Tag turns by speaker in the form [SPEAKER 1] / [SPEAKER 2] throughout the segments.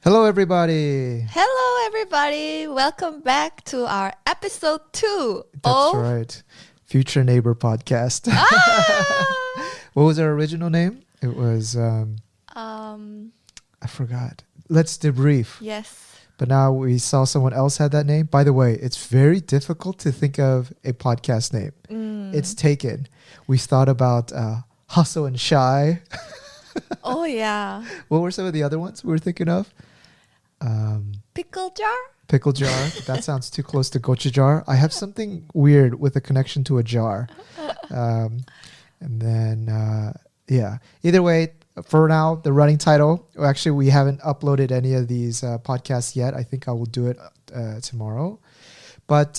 [SPEAKER 1] Hello, everybody.
[SPEAKER 2] Hello, everybody. Welcome back to our episode 2
[SPEAKER 1] That's
[SPEAKER 2] of
[SPEAKER 1] right. Future Neighbor Podcast. What was our original name? It was, I forgot. Let's debrief.
[SPEAKER 2] Yes.
[SPEAKER 1] But now we saw someone else had that name. By the way, it's very difficult to think of a podcast name. It's taken. We thought about Hustle and Shy.
[SPEAKER 2] Oh, yeah.
[SPEAKER 1] What were some of the other ones we were thinking of?
[SPEAKER 2] Pickle jar?
[SPEAKER 1] Pickle jar. That sounds too close to gochujang. I have something weird with a connection to a jar. And then, yeah. Either way, for now, the running title. Actually, we haven't uploaded any of these podcasts yet. I think I will do it tomorrow. But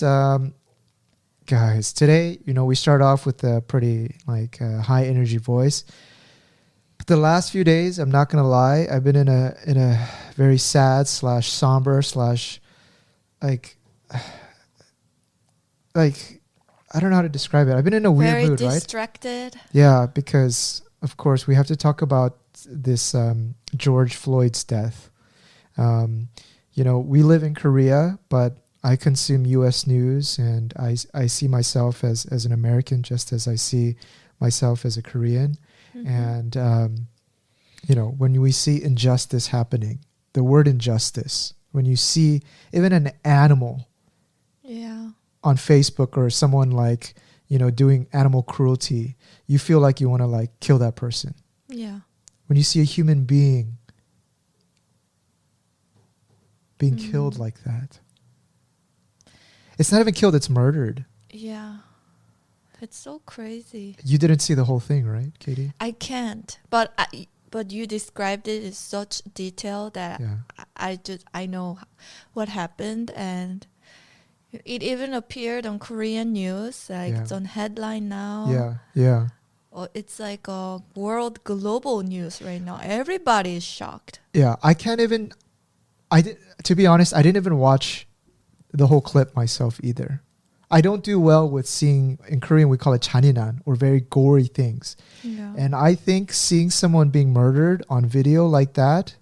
[SPEAKER 1] guys, today, we start off with a pretty high energy voice. But the last few days, I'm not gonna lie, I've been in a very sad / somber / I don't know how to describe it. I've been in a weird mood, right?
[SPEAKER 2] Very distracted.
[SPEAKER 1] Yeah, because of course we have to talk about this George Floyd's death. We live in Korea, but I consume U.S. news, and I see myself as an American just as I see myself as a Korean. And, when we see injustice happening, the word injustice, when you see even an animal on Facebook or someone doing animal cruelty, you feel like you want to kill that person.
[SPEAKER 2] Yeah.
[SPEAKER 1] When you see a human being being killed like that, it's not even killed, it's murdered.
[SPEAKER 2] Yeah. It's so crazy.
[SPEAKER 1] You didn't see the whole thing, right, Katie?
[SPEAKER 2] I can't. But you described it in such detail that I know what happened, and it even appeared on Korean news. It's on headline now.
[SPEAKER 1] Yeah.
[SPEAKER 2] Oh, it's like a world global news right now. Everybody is shocked.
[SPEAKER 1] Yeah, to be honest, I didn't even watch the whole clip myself either. I don't do well with seeing, in Korean we call it 잔인한, or very gory things.
[SPEAKER 2] Yeah.
[SPEAKER 1] And I think seeing someone being murdered on video like that,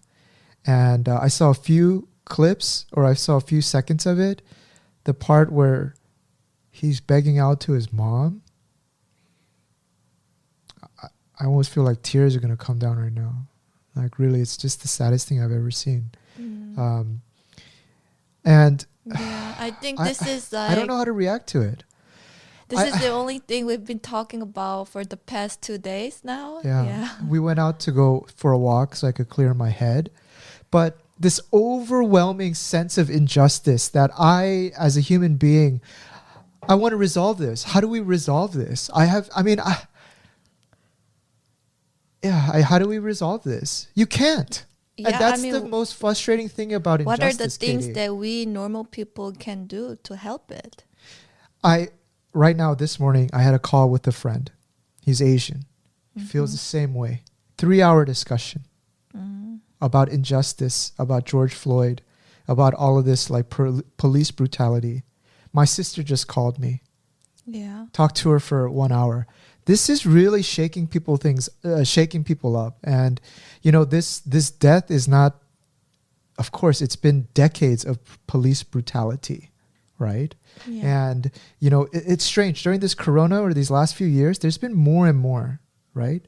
[SPEAKER 1] and I saw a few clips, or I saw a few seconds of it, the part where he's begging out to his mom, I almost feel like tears are going to come down right now. Really, it's just the saddest thing I've ever seen.
[SPEAKER 2] Yeah, I think this is
[SPEAKER 1] I don't know how to react to it.
[SPEAKER 2] This is the only thing we've been talking about for the past 2 days now.
[SPEAKER 1] Yeah. We went out to go for a walk so I could clear my head. But this overwhelming sense of injustice that I, as a human being, I want to resolve this. How do we resolve this? How do we resolve this? You can't.
[SPEAKER 2] Yeah,
[SPEAKER 1] and that's the most frustrating thing about injustice.
[SPEAKER 2] What are the things
[SPEAKER 1] Katie,
[SPEAKER 2] that we normal people can do to help it?
[SPEAKER 1] Right now, this morning, I had a call with a friend. He's Asian. He feels the same way. 3-hour discussion about injustice, about George Floyd, about all of this police brutality. My sister just called me.
[SPEAKER 2] Yeah.
[SPEAKER 1] Talked to her for 1 hour. This is really shaking people up. And, this death is not, of course, it's been decades of police brutality, right?
[SPEAKER 2] Yeah.
[SPEAKER 1] And, it's strange. During this corona or these last few years, there's been more and more, right?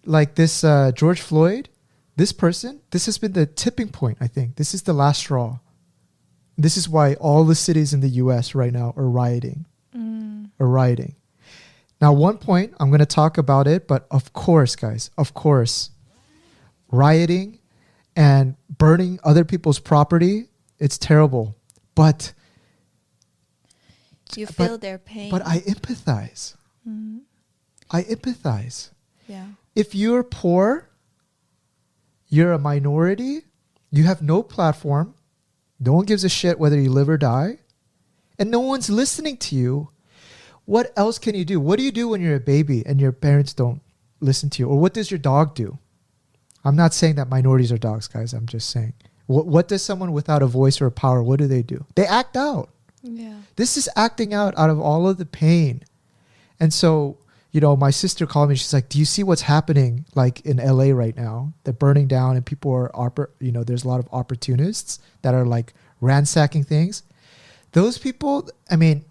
[SPEAKER 1] Like this George Floyd, this person, this has been the tipping point, I think. This is the last straw. This is why all the cities in the U.S. right now are rioting. Now, one point, I'm going to talk about it, but of course, guys, rioting and burning other people's property, it's terrible. But
[SPEAKER 2] you feel their pain.
[SPEAKER 1] But I empathize. I empathize.
[SPEAKER 2] Yeah.
[SPEAKER 1] If you're poor, you're a minority, you have no platform, no one gives a shit whether you live or die, and no one's listening to you, what else can you do? What do you do when you're a baby and your parents don't listen to you? Or what does your dog do? I'm not saying that minorities are dogs, guys. I'm just saying. What does someone without a voice or a power, what do? They act out.
[SPEAKER 2] Yeah.
[SPEAKER 1] This is acting out of all of the pain. And so, my sister called me. She's like, do you see what's happening like in LA right now? They're burning down and people are, there's a lot of opportunists that are like ransacking things. Those people, I mean,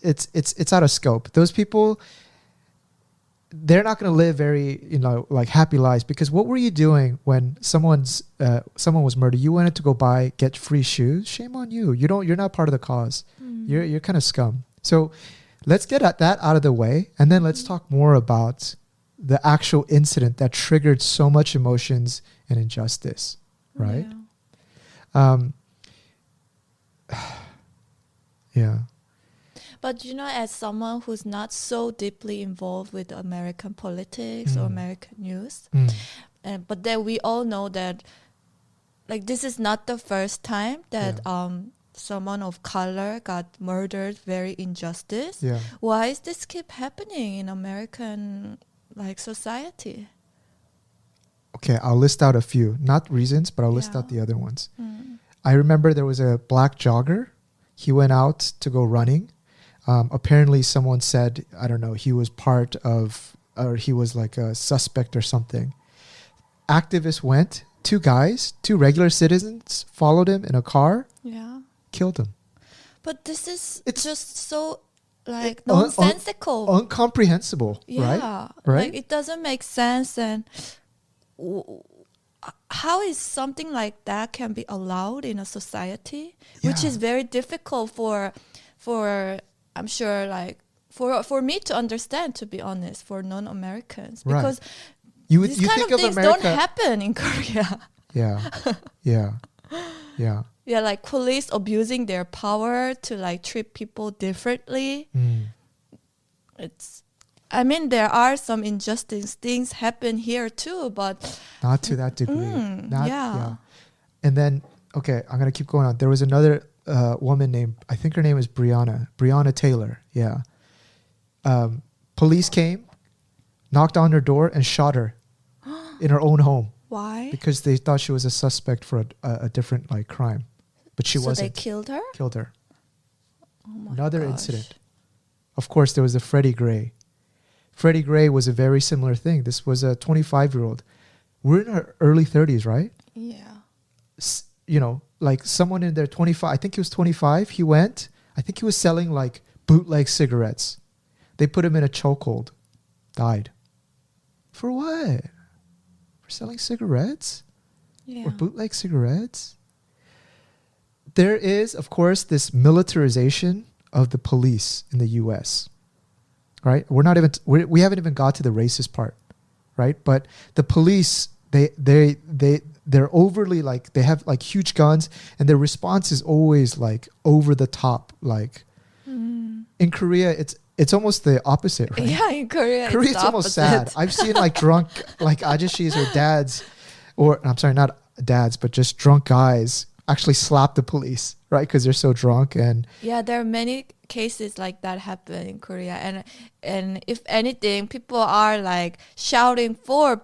[SPEAKER 1] it's out of scope. Those people, they're not going to live very, like happy lives, because what were you doing when someone was murdered? You wanted to go get free shoes. Shame on you. You're not part of the cause. You're kind of scum. So let's get at that out of the way, and then let's talk more about the actual incident that triggered so much emotions and injustice, right?
[SPEAKER 2] Yeah.
[SPEAKER 1] Yeah.
[SPEAKER 2] But as someone who's not so deeply involved with American politics or American news, but then we all know that, like, this is not the first time that someone of color got murdered, very injustice.
[SPEAKER 1] Yeah.
[SPEAKER 2] Why is this keep happening in American society?
[SPEAKER 1] Okay, I'll list out a few, not reasons, but I'll list out the other ones. I remember there was a black jogger. He went out to go running. Apparently someone said, I don't know, he was part of, or he was like a suspect or something. Activists went, two regular citizens followed him in a car. Yeah. Killed him.
[SPEAKER 2] But it's just so like nonsensical,
[SPEAKER 1] incomprehensible.
[SPEAKER 2] Yeah,
[SPEAKER 1] right.
[SPEAKER 2] Like it doesn't make sense. And how is something like that can be allowed in a society, which is very difficult for I'm sure, like for me to understand, to be honest, for non-Americans, because these kind of things don't happen in Korea. Yeah. Yeah, like police abusing their power to like treat people differently. I mean, there are some injustice things happen here too, but
[SPEAKER 1] not to that degree. And then, okay, I'm going to keep going on. There was another woman named, I think her name is Breonna Taylor. Yeah. Police came, knocked on her door and shot her in her own home.
[SPEAKER 2] Why?
[SPEAKER 1] Because they thought she was a suspect for a different like crime. But she wasn't. So
[SPEAKER 2] they killed her?
[SPEAKER 1] Killed her.
[SPEAKER 2] Oh my
[SPEAKER 1] Another incident. Of course, there was the Freddie Gray. Freddie Gray was a very similar thing. This was a 25-year-old. We're in our early 30s, right?
[SPEAKER 2] Yeah.
[SPEAKER 1] Like someone in their 25, I think he was 25. He went, I think he was selling like bootleg cigarettes. They put him in a chokehold. Died. For what? For selling cigarettes?
[SPEAKER 2] Yeah.
[SPEAKER 1] Or bootleg cigarettes? There is, of course, this militarization of the police in the U.S., right? We haven't even got to the racist part, right? But the police, they're overly like, they have like huge guns, and their response is always like over the top. Like in Korea, it's almost the opposite, right?
[SPEAKER 2] Yeah, in Korea
[SPEAKER 1] it's almost sad. I've seen like drunk, like ajishis or dads, or I'm sorry, not dads, but just drunk guys actually slap the police, right? Because they're so drunk. And
[SPEAKER 2] yeah, there are many cases like that happen in Korea, and if anything, people are like shouting for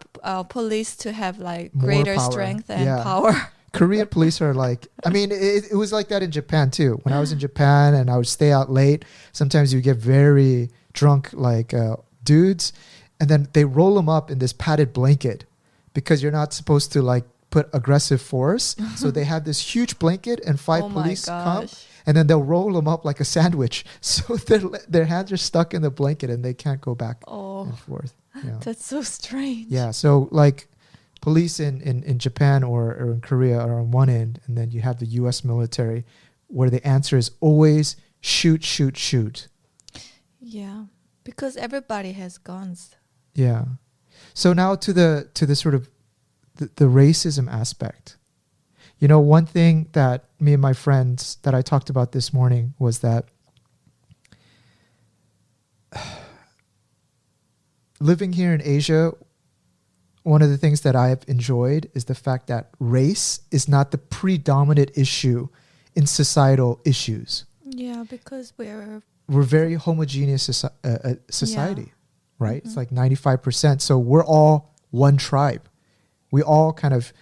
[SPEAKER 2] police to have like more greater power. Strength and power.
[SPEAKER 1] Korean police are like, I mean, it was like that in Japan too. When I was in Japan and I would stay out late, sometimes you get very drunk like dudes, and then they roll them up in this padded blanket because you're not supposed to like put aggressive force. So they have this huge blanket and five police come, and then they'll roll them up like a sandwich. So their hands are stuck in the blanket and they can't go back and forth. Yeah.
[SPEAKER 2] That's so strange.
[SPEAKER 1] Yeah. So like police in Japan or in Korea are on one end, and then you have the U.S. military where the answer is always shoot, shoot, shoot. Yeah.
[SPEAKER 2] Because everybody has guns.
[SPEAKER 1] Yeah. So now to the sort of the racism aspect. You know, one thing that me and my friends that I talked about this morning was that living here in Asia, one of the things that I have enjoyed is the fact that race is not the predominant issue in societal issues.
[SPEAKER 2] Yeah, because we're
[SPEAKER 1] very homogeneous society, right? Mm-hmm. It's like 95%. So we're all one tribe. We all kind of,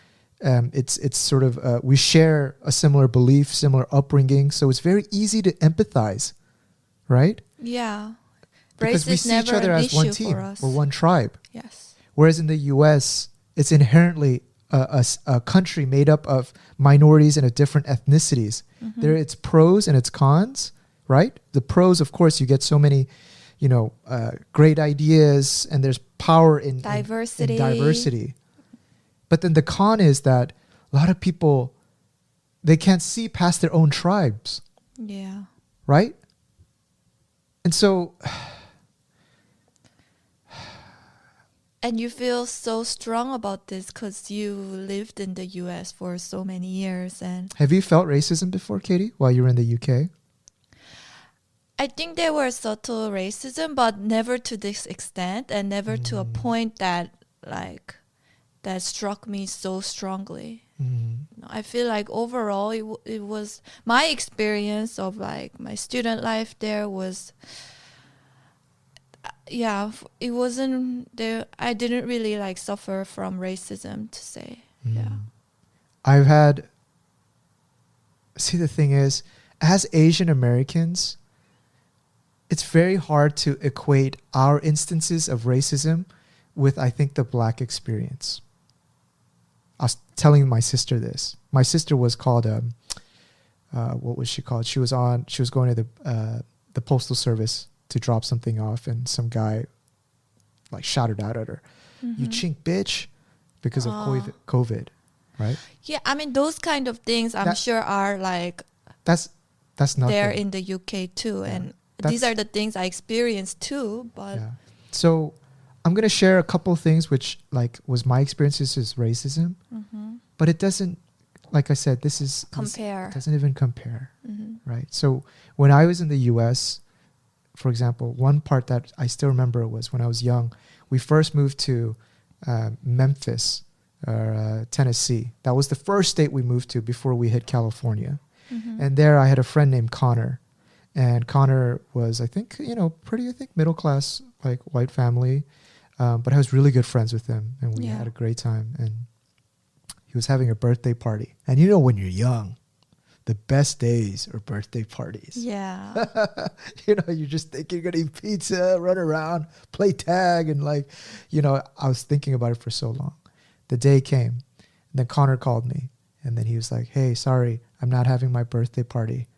[SPEAKER 1] it's sort of, we share a similar belief, similar upbringing. So it's very easy to empathize, right?
[SPEAKER 2] Yeah.
[SPEAKER 1] because we
[SPEAKER 2] Race is
[SPEAKER 1] see each
[SPEAKER 2] never
[SPEAKER 1] other
[SPEAKER 2] an
[SPEAKER 1] as one
[SPEAKER 2] issue
[SPEAKER 1] team
[SPEAKER 2] for us.
[SPEAKER 1] or one tribe.
[SPEAKER 2] Yes.
[SPEAKER 1] Whereas in the U.S., it's inherently a country made up of minorities and of different ethnicities.
[SPEAKER 2] Mm-hmm.
[SPEAKER 1] There, its pros and its cons, right? The pros, of course, you get so many, great ideas, and there's power in
[SPEAKER 2] Diversity.
[SPEAKER 1] in diversity. But then the con is that a lot of people, they can't see past their own tribes,
[SPEAKER 2] Yeah.
[SPEAKER 1] right? And so,
[SPEAKER 2] And you feel so strong about this because you lived in the U.S. for so many years. And
[SPEAKER 1] have you felt racism before, Katie, while you were in the UK?
[SPEAKER 2] I think there were subtle racism, but never to this extent, and never to a point that that struck me so strongly. I feel like overall it was my experience of like my student life there was it wasn't there. I didn't really like suffer from racism, to say.
[SPEAKER 1] I've had, see, the thing is, as Asian Americans, it's very hard to equate our instances of racism with, I think, the black experience. I was telling my sister this. My sister was called, what was she called? She was going to the postal service to drop something off, and some guy like shouted out at her, "You chink bitch," because of COVID, right?
[SPEAKER 2] Yeah, I mean, those kind of things I'm sure are like
[SPEAKER 1] that's nothing.
[SPEAKER 2] there in the UK too, and these are the things I experienced too. But
[SPEAKER 1] so I'm gonna share a couple of things which like was my experiences as racism, but it doesn't, like I said, this doesn't even compare, right? So when I was in the U.S., for example, one part that I still remember was when I was young, we first moved to Memphis, Tennessee. That was the first state we moved to before we hit California. And there I had a friend named Connor. And Connor was, I think, middle class, like white family. But I was really good friends with him, and we had a great time. And he was having a birthday party. And when you're young, the best days are birthday parties.
[SPEAKER 2] Yeah.
[SPEAKER 1] You just think you're going to eat pizza, run around, play tag. And I was thinking about it for so long. The day came, and then Connor called me. And then he was like, "Hey, sorry, I'm not having my birthday party.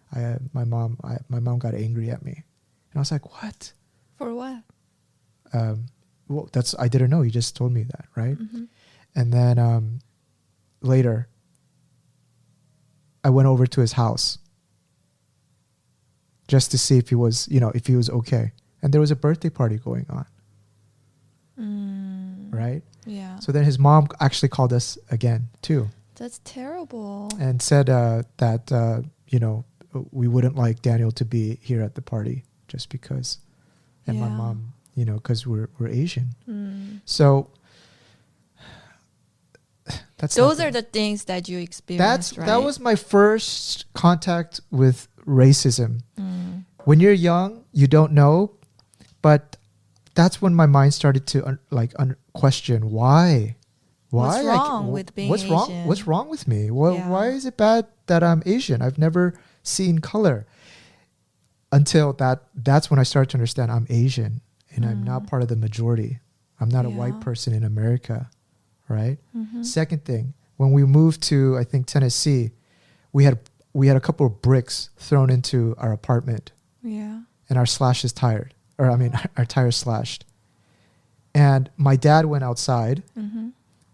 [SPEAKER 1] My mom got angry at me." And I was like, "What?
[SPEAKER 2] For what?"
[SPEAKER 1] Well, I didn't know. He just told me that, right? And then later, I went over to his house just to see if he was okay. And there was a birthday party going on. Right?
[SPEAKER 2] Yeah.
[SPEAKER 1] So then his mom actually called us again too.
[SPEAKER 2] That's terrible.
[SPEAKER 1] And said that we wouldn't like Daniel to be here at the party just because, and my mom, because we're Asian. So
[SPEAKER 2] those are the things that you experienced, right?
[SPEAKER 1] That was my first contact with racism. When you're young, you don't know, but that's when my mind started to question why.
[SPEAKER 2] What's wrong with being Asian?
[SPEAKER 1] What's wrong with me? Why is it bad that I'm Asian? I've never seen color. Until that's when I started to understand I'm Asian and I'm not part of the majority. I'm not a white person in America, right? Second thing, when we moved to, I think, Tennessee, we had a couple of bricks thrown into our apartment.
[SPEAKER 2] Yeah.
[SPEAKER 1] And our our tires slashed. And my dad went outside.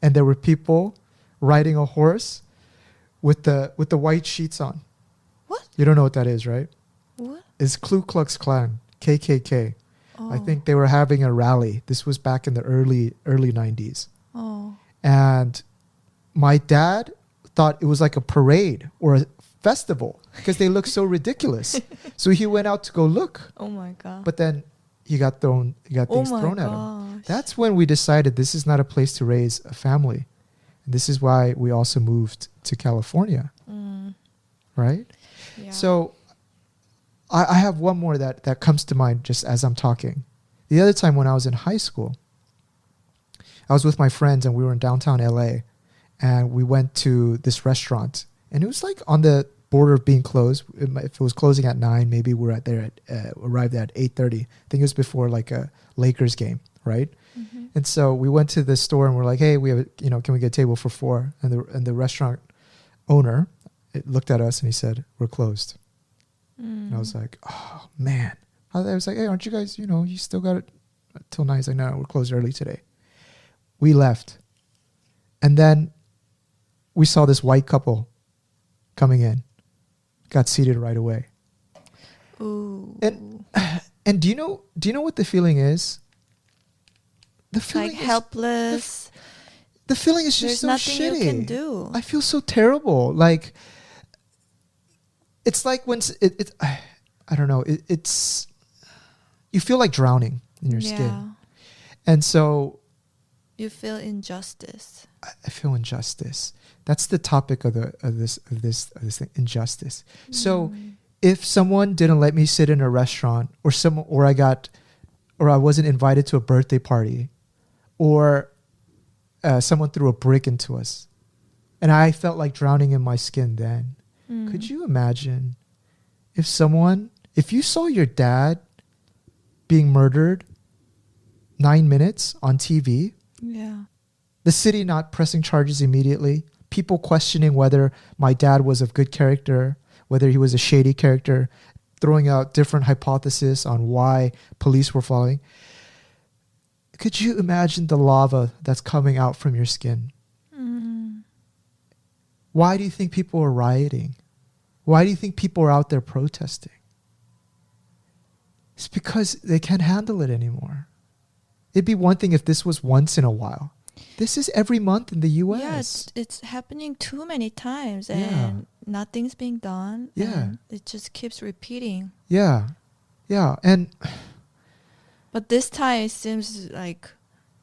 [SPEAKER 1] And there were people riding a horse with the white sheets on.
[SPEAKER 2] What?
[SPEAKER 1] You don't know what that is, right?
[SPEAKER 2] What?
[SPEAKER 1] It's Ku Klux Klan, KKK.
[SPEAKER 2] Oh.
[SPEAKER 1] I think they were having a rally. This was back in the early 90s.
[SPEAKER 2] Oh.
[SPEAKER 1] And my dad thought it was like a parade or a festival because they looked so ridiculous. So he went out to go look.
[SPEAKER 2] Oh my God.
[SPEAKER 1] But then he got things thrown at him. That's when we decided this is not a place to raise a family. And this is why we also moved to California. Right?
[SPEAKER 2] Yeah.
[SPEAKER 1] So I have one more that comes to mind just as I'm talking. The other time when I was in high school, I was with my friends and we were in downtown LA, and we went to this restaurant, and it was like on the border of being closed. If it was closing at 9, maybe we're arrived at 8:30. I think it was before like a Lakers game, right?
[SPEAKER 2] Mm-hmm.
[SPEAKER 1] And so we went to the store and we're like, hey, we have, can we get a table for 4? And the restaurant owner looked at us and he said, we're closed. And I was like, oh man. I was like, hey, aren't you guys, you still got it till 9? He's like, no, we're closed early today. We left. And then we saw this white couple coming in, got seated right away.
[SPEAKER 2] Ooh.
[SPEAKER 1] And do you know what the feeling is? The feeling
[SPEAKER 2] like
[SPEAKER 1] is
[SPEAKER 2] helpless.
[SPEAKER 1] The feeling is just
[SPEAKER 2] There's
[SPEAKER 1] so
[SPEAKER 2] nothing
[SPEAKER 1] shitty.
[SPEAKER 2] you can do.
[SPEAKER 1] I feel so terrible. Like it's like when I don't know. It's you feel like drowning in your skin, and so
[SPEAKER 2] you feel injustice.
[SPEAKER 1] I feel injustice. That's the topic of this thing, injustice. So if someone didn't let me sit in a restaurant, or I wasn't invited to a birthday party, or someone threw a brick into us, and I felt like drowning in my skin then. Could you imagine if you saw your dad being murdered 9 minutes on TV?
[SPEAKER 2] Yeah.
[SPEAKER 1] The city not pressing charges immediately. People questioning whether my dad was of good character, whether he was a shady character, throwing out different hypotheses on why police were following. Could you imagine the lava that's coming out from your skin? Why do you think people are rioting? Why do you think people are out there protesting? It's because they can't handle it anymore. It'd be one thing if this was once in a while. This is every month in the U.S.
[SPEAKER 2] Yeah, it's happening too many times and nothing's being done.
[SPEAKER 1] Yeah.
[SPEAKER 2] And it just keeps repeating.
[SPEAKER 1] Yeah. Yeah.
[SPEAKER 2] But this time it seems like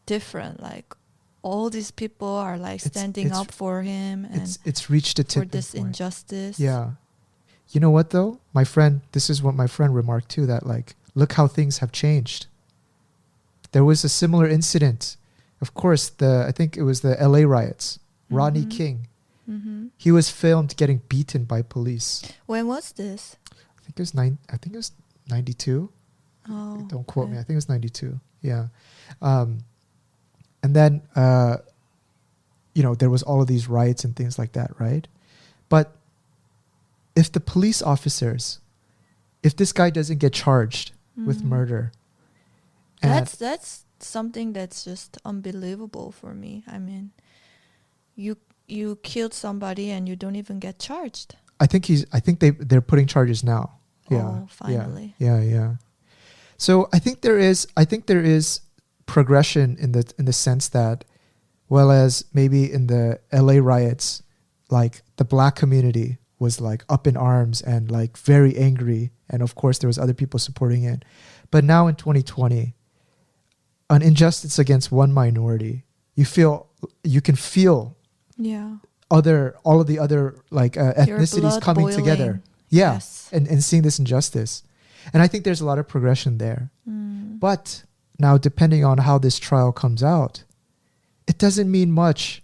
[SPEAKER 2] different. Like all these people are like standing up for him and
[SPEAKER 1] it's reached a tipping
[SPEAKER 2] for this
[SPEAKER 1] point.
[SPEAKER 2] injustice.
[SPEAKER 1] Yeah. You know what though? This is what my friend remarked too, that like, look how things have changed. There was a similar incident. Of course, I think it was the LA riots. Rodney King. He was filmed getting beaten by police.
[SPEAKER 2] When was this?
[SPEAKER 1] I think it was 92.
[SPEAKER 2] Oh,
[SPEAKER 1] don't quote me. I think it was 92. Yeah. And then there was all of these riots and things like that, right? But if the police officers, if this guy doesn't get charged with murder,
[SPEAKER 2] that's something that's just unbelievable for me. I mean, you killed somebody and you don't even get charged.
[SPEAKER 1] I think they're putting charges now. Yeah.
[SPEAKER 2] Oh, finally.
[SPEAKER 1] Yeah. So I think there is progression in the sense that, well, as maybe in the LA riots, like the black community was like up in arms and like very angry, and of course there was other people supporting it. But now in 2020, an injustice against one minority, you can feel all of the other like ethnicities coming together. Yeah.
[SPEAKER 2] Yes.
[SPEAKER 1] And seeing this injustice. And I think there's a lot of progression there. But now, depending on how this trial comes out, it doesn't mean much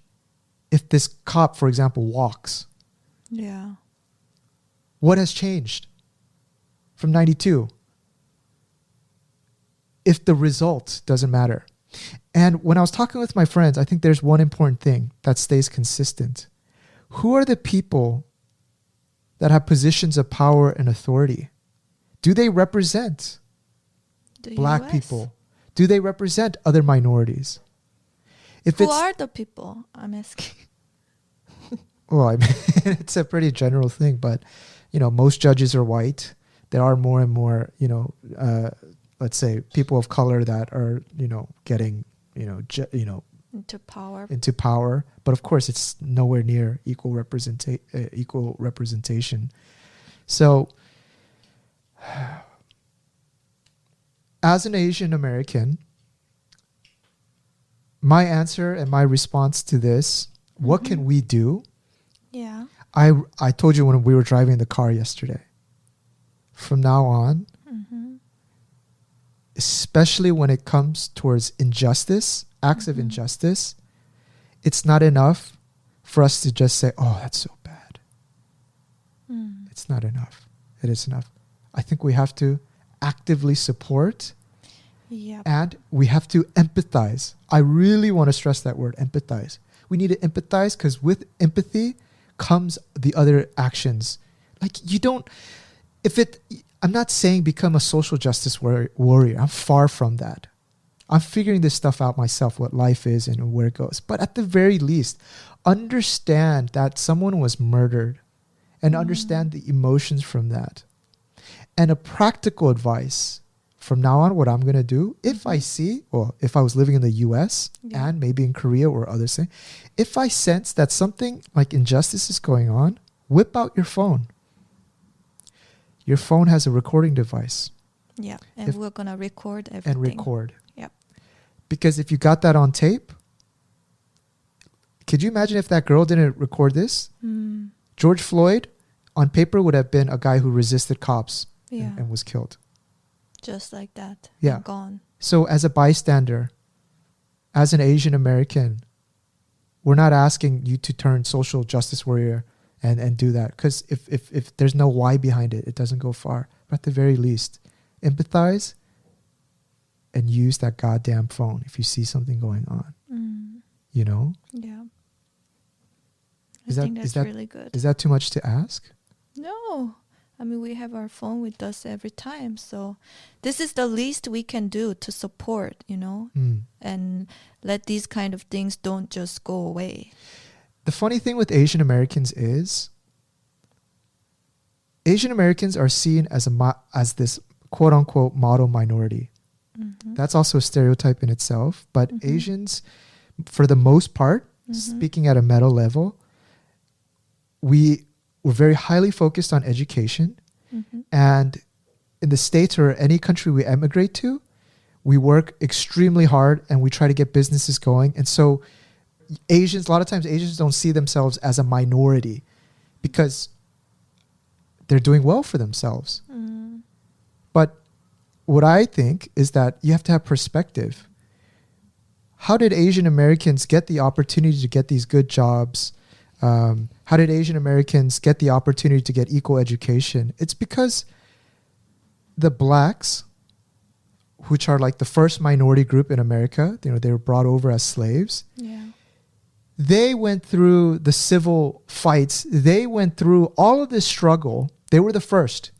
[SPEAKER 1] if this cop, for example, walks.
[SPEAKER 2] Yeah.
[SPEAKER 1] What has changed from 92? If the result doesn't matter. And when I was talking with my friends, I think there's one important thing that stays consistent. Who are the people that have positions of power and authority? Do they represent black people? Do they represent other minorities?
[SPEAKER 2] Who are the people? I'm asking.
[SPEAKER 1] Well, I mean, it's a pretty general thing, but most judges are white. There are more and more, let's say, people of color that are, getting, into power. But of course, it's nowhere near equal representation. So, as an Asian American, my answer and my response to this, what can we do?
[SPEAKER 2] Yeah.
[SPEAKER 1] I told you when we were driving the car yesterday. From now on, especially when it comes towards injustice, acts of injustice, it's not enough for us to just say, oh, that's so bad. It's not enough. It is enough. I think we have to actively support.
[SPEAKER 2] Yep.
[SPEAKER 1] And we have to empathize. I really want to stress that word, empathize. We need to empathize because with empathy comes the other actions. Like I'm not saying become a social justice warrior. I'm far from that. I'm figuring this stuff out myself, what life is and where it goes. But at the very least, understand that someone was murdered and understand the emotions from that. And a practical advice from now on, what I'm going to do, if I see, or if I was living in the US and maybe in Korea or others, if I sense that something like injustice is going on, whip out your phone. Your phone has a recording device.
[SPEAKER 2] Yeah, and we're going to record everything.
[SPEAKER 1] And record.
[SPEAKER 2] Yep.
[SPEAKER 1] Because if you got that on tape, could you imagine if that girl didn't record this? George Floyd, on paper, would have been a guy who resisted cops and was killed.
[SPEAKER 2] Just like that.
[SPEAKER 1] Yeah.
[SPEAKER 2] And gone.
[SPEAKER 1] So as a bystander, as an Asian American, we're not asking you to turn social justice warrior and do that. Because if there's no why behind it, it doesn't go far. But at the very least, empathize and use that goddamn phone if you see something going on. You know?
[SPEAKER 2] Yeah. I think that's really good.
[SPEAKER 1] Is that too much to ask?
[SPEAKER 2] No. I mean, we have our phone with us every time. So this is the least we can do to support, you know, and let these kind of things don't just go away.
[SPEAKER 1] The funny thing with Asian Americans is Asian Americans are seen as as this quote unquote model minority. That's also a stereotype in itself. But Asians, for the most part, speaking at a meta level, we're very highly focused on education. And in the States or any country we emigrate to, we work extremely hard and we try to get businesses going. And so a lot of times Asians don't see themselves as a minority because they're doing well for themselves. But what I think is that you have to have perspective. How did Asian Americans get the opportunity to get these good jobs? How did Asian Americans get the opportunity to get equal education? It's because the blacks, which are like the first minority group in America, you know, they were brought over as slaves.
[SPEAKER 2] Yeah.
[SPEAKER 1] They went through the civil fights. They went through all of this struggle. They were the first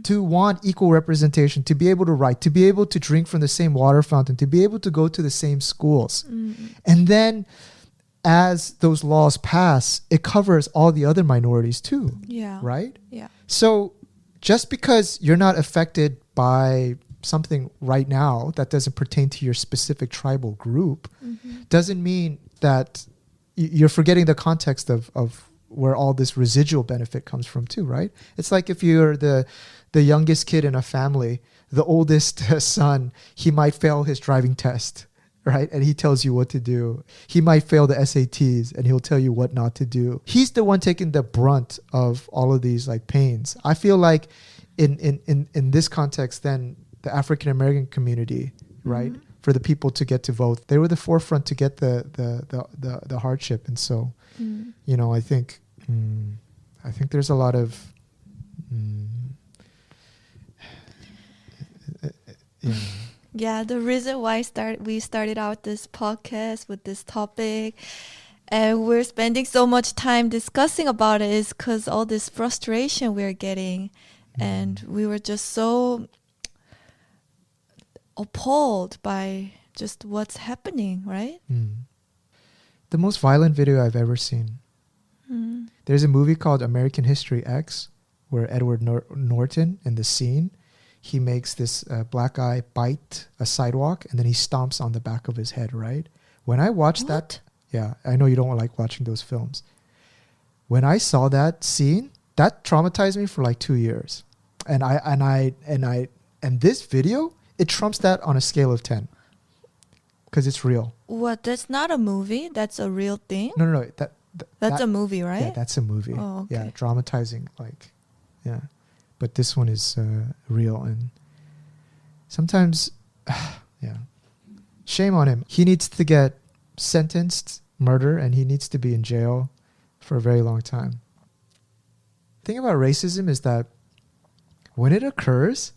[SPEAKER 1] to want equal representation, to be able to write, to be able to drink from the same water fountain, to be able to go to the same schools. And then as those laws pass, it covers all the other minorities too. Yeah. Right?
[SPEAKER 2] Yeah.
[SPEAKER 1] So just because you're not affected by something right now that doesn't pertain to your specific tribal group doesn't mean that you're forgetting the context of where all this residual benefit comes from too, right? It's like if you're the youngest kid in a family, the oldest son, he might fail his driving test, right? And he tells you what to do. He might fail the SATs and he'll tell you what not to do. He's the one taking the brunt of all of these like pains. I feel like in this context, then the African American community, right? For the people to get to vote, they were the forefront to get the hardship. And so, you know, I think there's a lot of,
[SPEAKER 2] Yeah, the reason why we started out this podcast with this topic and we're spending so much time discussing about it is because all this frustration we're getting. And we were just so appalled by just what's happening, right?
[SPEAKER 1] The most violent video I've ever seen. There's a movie called American History X where Edward Norton in the scene, he makes this black guy bite a sidewalk and then he stomps on the back of his head, right? When I watched that, yeah, I know you don't like watching those films. When I saw that scene, that traumatized me for like 2 years. And this video, it trumps that on a scale of 10. Because it's real.
[SPEAKER 2] What? That's not a movie? That's a real thing?
[SPEAKER 1] No.
[SPEAKER 2] That's a movie, right?
[SPEAKER 1] Yeah, that's a movie.
[SPEAKER 2] Oh, okay.
[SPEAKER 1] Yeah, dramatizing, like, yeah. But this one is real. And sometimes, yeah. Shame on him. He needs to get sentenced murder and he needs to be in jail for a very long time. thing about racism is that when it occurs,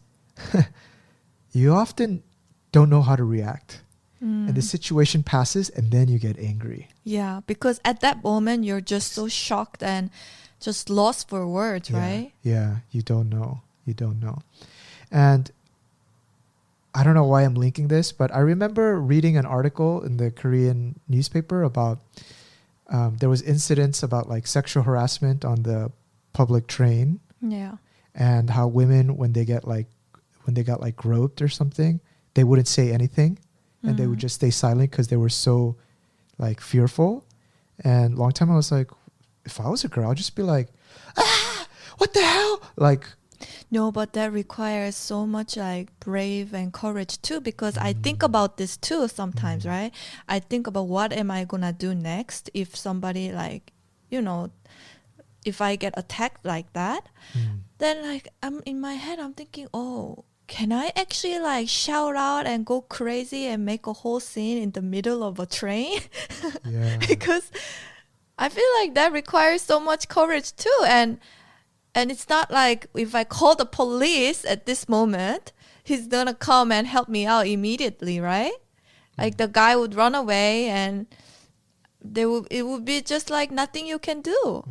[SPEAKER 1] you often don't know how to react. And the situation passes and then you get angry.
[SPEAKER 2] Yeah, because at that moment you're just so shocked and just lost for words, right?
[SPEAKER 1] Yeah, you don't know. And I don't know why I'm linking this, but I remember reading an article in the Korean newspaper about there was incidents about like sexual harassment on the public train.
[SPEAKER 2] Yeah.
[SPEAKER 1] And how women, when they got like groped or something, they wouldn't say anything. And they would just stay silent because they were so like fearful. And long time I was like, if I was a girl, I'd just be like, what the hell? Like,
[SPEAKER 2] no, but that requires so much like brave and courage too, because I think about this too sometimes, right? I think about what am I gonna do next if somebody like, you know, if I get attacked like that, then like I'm in my head, I'm thinking, oh, can I actually like shout out and go crazy and make a whole scene in the middle of a train?
[SPEAKER 1] yeah.
[SPEAKER 2] Because I feel like that requires so much courage too. And it's not like if I call the police at this moment, he's gonna come and help me out immediately, right? Like the guy would run away and it would be just like nothing you can do.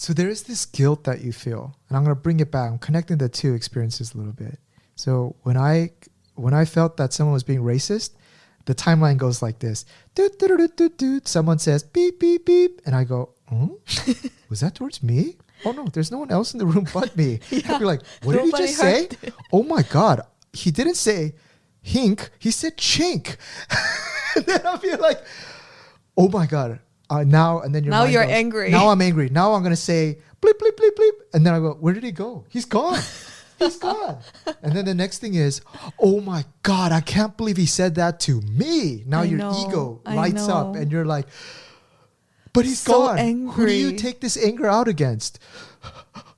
[SPEAKER 1] So there is this guilt that you feel, and I'm going to bring it back. I'm connecting the two experiences a little bit. So when I felt that someone was being racist, the timeline goes like this. Doot, doot, doot, doot, doot. Someone says beep, beep, beep. And I go, was that towards me? Oh no, there's no one else in the room but me.
[SPEAKER 2] Yeah.
[SPEAKER 1] I'd be like, what did he just say? Oh my God. He didn't say hink. He said chink. And then I'll be like, oh my God. Now and then
[SPEAKER 2] now you're
[SPEAKER 1] goes,
[SPEAKER 2] angry.
[SPEAKER 1] Now I'm angry. Now I'm gonna say bleep bleep bleep bleep, and then I go, where did he go? He's gone. He's gone. And then the next thing is, oh my God, I can't believe he said that to me. Now your ego lights up, and you're like, but he's
[SPEAKER 2] so
[SPEAKER 1] gone.
[SPEAKER 2] Angry.
[SPEAKER 1] Who do you take this anger out against?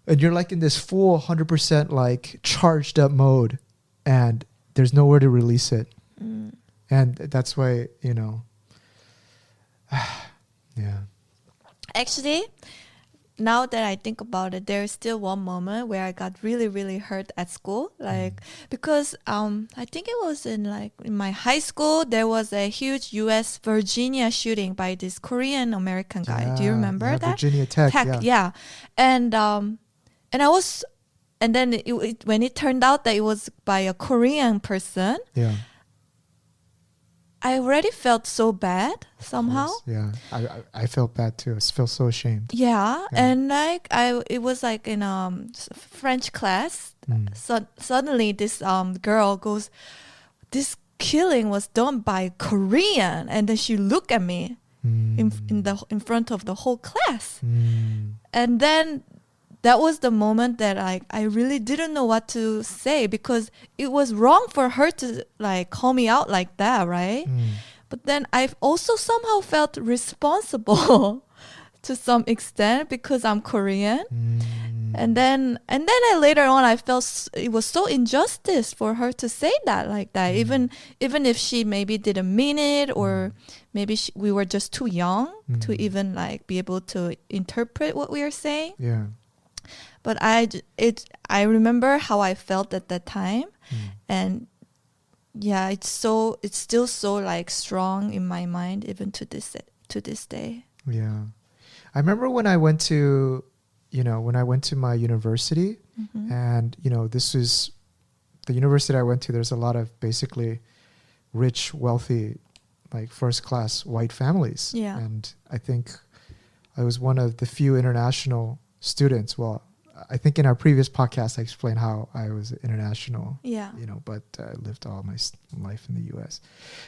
[SPEAKER 1] And you're like in this full 100% like charged up mode, and there's nowhere to release it. And that's why, you know. Yeah.
[SPEAKER 2] Actually, now that I think about it, there's still one moment where I got really, really hurt at school. Like, because I think it was in my high school, there was a huge U.S. Virginia shooting by this Korean American guy. Do you remember that?
[SPEAKER 1] Virginia Tech,
[SPEAKER 2] yeah. And I was, and then when it turned out that it was by a Korean person,
[SPEAKER 1] yeah.
[SPEAKER 2] I already felt so bad somehow.
[SPEAKER 1] Yeah, I felt bad too. I felt so ashamed.
[SPEAKER 2] Yeah, and like it was like in French class. So suddenly this girl goes, "This killing was done by Korean," and then she looked at me in front of the whole class, and then that was the moment that I really didn't know what to say, because it was wrong for her to like call me out like that, right? But then I've also somehow felt responsible to some extent because I'm Korean. And then later on I felt it was so injustice for her to say that like that, even if she maybe didn't mean it, or maybe we were just too young to even like be able to interpret what we are saying.
[SPEAKER 1] Yeah.
[SPEAKER 2] But I remember how I felt at that time, and yeah, it's still so like strong in my mind even to this day.
[SPEAKER 1] Yeah, I remember when I went to my university, and this is the university I went to. There's a lot of basically rich, wealthy, like first class white families.
[SPEAKER 2] Yeah,
[SPEAKER 1] and I think I was one of the few international students. Well, I think in our previous podcast, I explained how I was international.
[SPEAKER 2] Yeah.
[SPEAKER 1] But I lived all my life in the U.S.